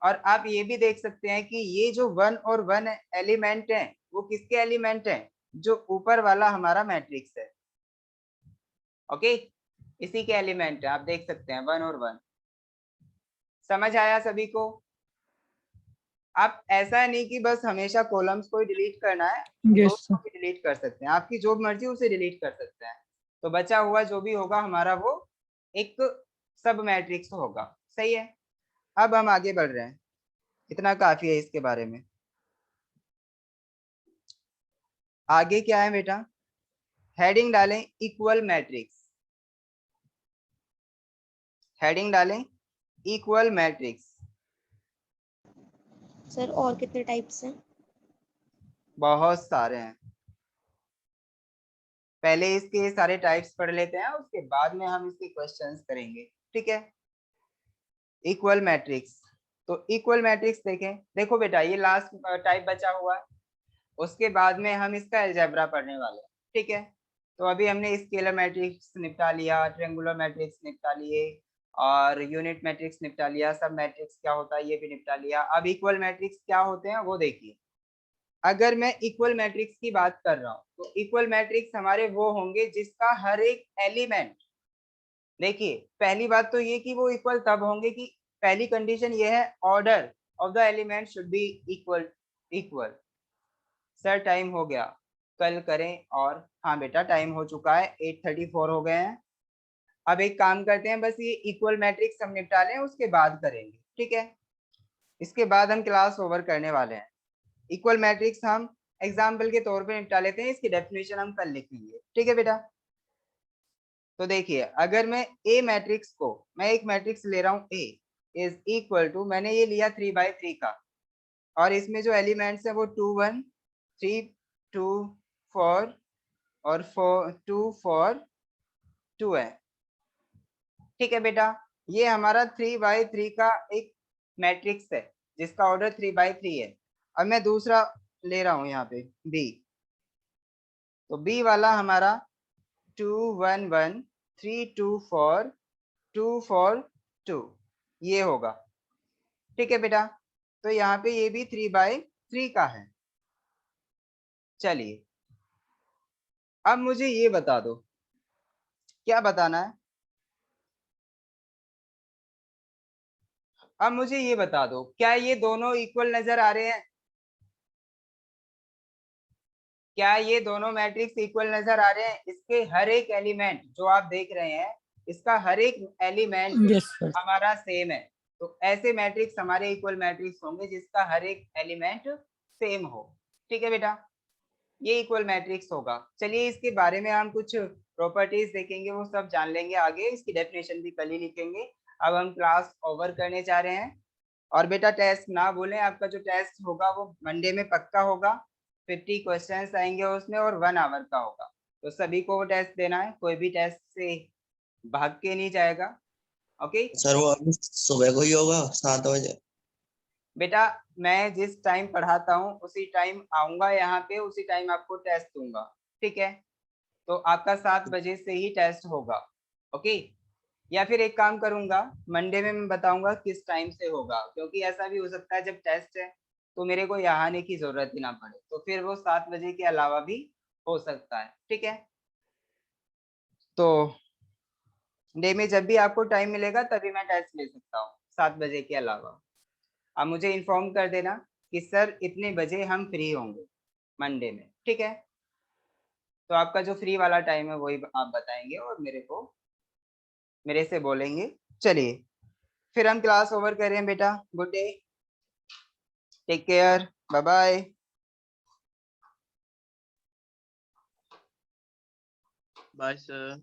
और आप ये भी देख सकते हैं कि ये जो 1 और 1 एलिमेंट है वो किसके एलिमेंट है, जो ऊपर वाला हमारा मैट्रिक्स है। ओके, इसी के एलिमेंट है, आप देख सकते हैं 1 और 1। समझ आया सभी को? आप ऐसा नहीं कि बस हमेशा कॉलम्स को ही डिलीट करना है, यस रोज को सर। भी डिलीट कर सकते हैं, आपकी जो मर्जी उसे डिलीट कर सकते हैं। तो बचा हुआ जो भी होगा हमारा वो एक सब मैट्रिक्स होगा। सही है, अब हम आगे बढ़ रहे हैं, इतना काफी है इसके बारे में। आगे क्या है बेटा, हेडिंग डालें इक्वल मैट्रिक्स, हेडिंग डालें इक्वल मैट्रिक्स। सर और कितने टाइप्स हैं? बहुत सारे हैं, पहले इसके सारे टाइप्स पढ़ लेते हैं, उसके बाद में हम इसके क्वेश्चंस करेंगे, ठीक है। इक्वल मैट्रिक्स, तो इक्वल मैट्रिक्स देखें, देखो बेटा ये लास्ट टाइप बचा हुआ है, उसके बाद में हम इसका अलजेब्रा पढ़ने वाले हैं, ठीक है। तो अभी हमने स्केलर मैट्रिक्स निपटा लिया, ट्रायंगुलर मैट्रिक्स निपटा लिए, और यूनिट मैट्रिक्स निपटा लिया, सब मैट्रिक्स क्या होता है ये भी निपटा लिया। अब इक्वल मैट्रिक्स क्या होते हैं वो देखिए। अगर मैं इक्वल मैट्रिक्स की बात कर रहा हूँ तो इक्वल मैट्रिक्स हमारे वो होंगे जिसका हर एक एलिमेंट, देखिए पहली बात तो ये कि वो इक्वल तब होंगे कि पहली कंडीशन ये है order of the element should be equal. Equal sir time हो गया, कल करें। और हाँ बेटा टाइम हो चुका है, 8:34 हो गए हैं। अब एक काम करते हैं, बस ये इक्वल मैट्रिक्स हम निपटा लें उसके बाद करेंगे, ठीक है। इसके बाद हम क्लास ओवर करने वाले हैं। इक्वल मैट्रिक्स हम एग्जाम्पल के तौर पे निपटा लेते हैं, इसकी डेफिनेशन हम कल लिखेंगे, ठीक है बेटा। तो देखिए अगर मैं ए मैट्रिक्स को, मैं एक मैट्रिक्स ले रहा हूँ ए इज इक्वल टू, मैंने ये लिया 3/3 का, और इसमें जो एलिमेंट्स है वो 2 1 3 2 4 और 2 4 2 है, ठीक है बेटा। ये हमारा 3/3 का एक मैट्रिक्स है जिसका ऑर्डर 3/3 है। अब मैं दूसरा ले रहा हूं यहाँ पे बी, तो बी वाला हमारा 2 1 1 3 2 4 2 4 2 ये होगा, ठीक है बेटा। तो यहाँ पे ये भी 3/3 का है। चलिए अब मुझे ये बता दो, क्या बताना है। अब मुझे ये बता दो क्या ये दोनों इक्वल नजर आ रहे हैं, क्या ये दोनों मैट्रिक्स इक्वल नजर आ रहे हैं। इसके हर एक एलिमेंट जो आप देख रहे हैं, इसका हर एक एलिमेंट यस सर। हमारा सेम है। तो ऐसे मैट्रिक्स हमारे इक्वल मैट्रिक्स होंगे जिसका हर एक एलिमेंट सेम हो, ठीक है बेटा। ये इक्वल मैट्रिक्स होगा। चलिए इसके बारे में हम कुछ प्रॉपर्टीज देखेंगे, वो सब जान लेंगे आगे, इसकी डेफिनेशन भी कल ही लिखेंगे। अब हम क्लास ओवर करने जा रहे हैं। और बेटा टेस्ट ना भूलें, आपका जो टेस्ट होगा वो मंडे में पक्का होगा, 50 क्वेश्चंस आएंगे उसमें और 1 आवर का होगा। तो सभी को वो टेस्ट देना है, कोई भी टेस्ट से भाग के नहीं जाएगा, ओके। सर वो अभी सुबह को ही होगा 7 बजे। बेटा मैं जिस टाइम पढ़ाता हूँ उसी टाइम आऊंगा यहाँ पे, उसी टाइम आपको टेस्ट दूंगा, ठीक है। तो आपका 7 बजे से ही टेस्ट होगा, ओके। या फिर एक काम करूंगा, मंडे में मैं बताऊंगा किस टाइम से होगा, क्योंकि ऐसा भी हो सकता है जब टेस्ट है तो मेरे को यहाँ आने की जरूरत ही ना पड़े, तो फिर वो 7 बजे के अलावा भी हो सकता है, ठीक है। तो डे में जब भी आपको टाइम मिलेगा तभी मैं टेस्ट ले सकता हूँ, 7 बजे के अलावा। आप मुझे इन्फॉर्म कर देना कि सर इतने बजे हम फ्री होंगे मंडे में, ठीक है। तो आपका जो फ्री वाला टाइम है वही आप बताएंगे और मेरे से बोलेंगे। चलिए फिर हम क्लास ओवर कर रहे हैं बेटा। Good day, take care, bye bye. Bye sir.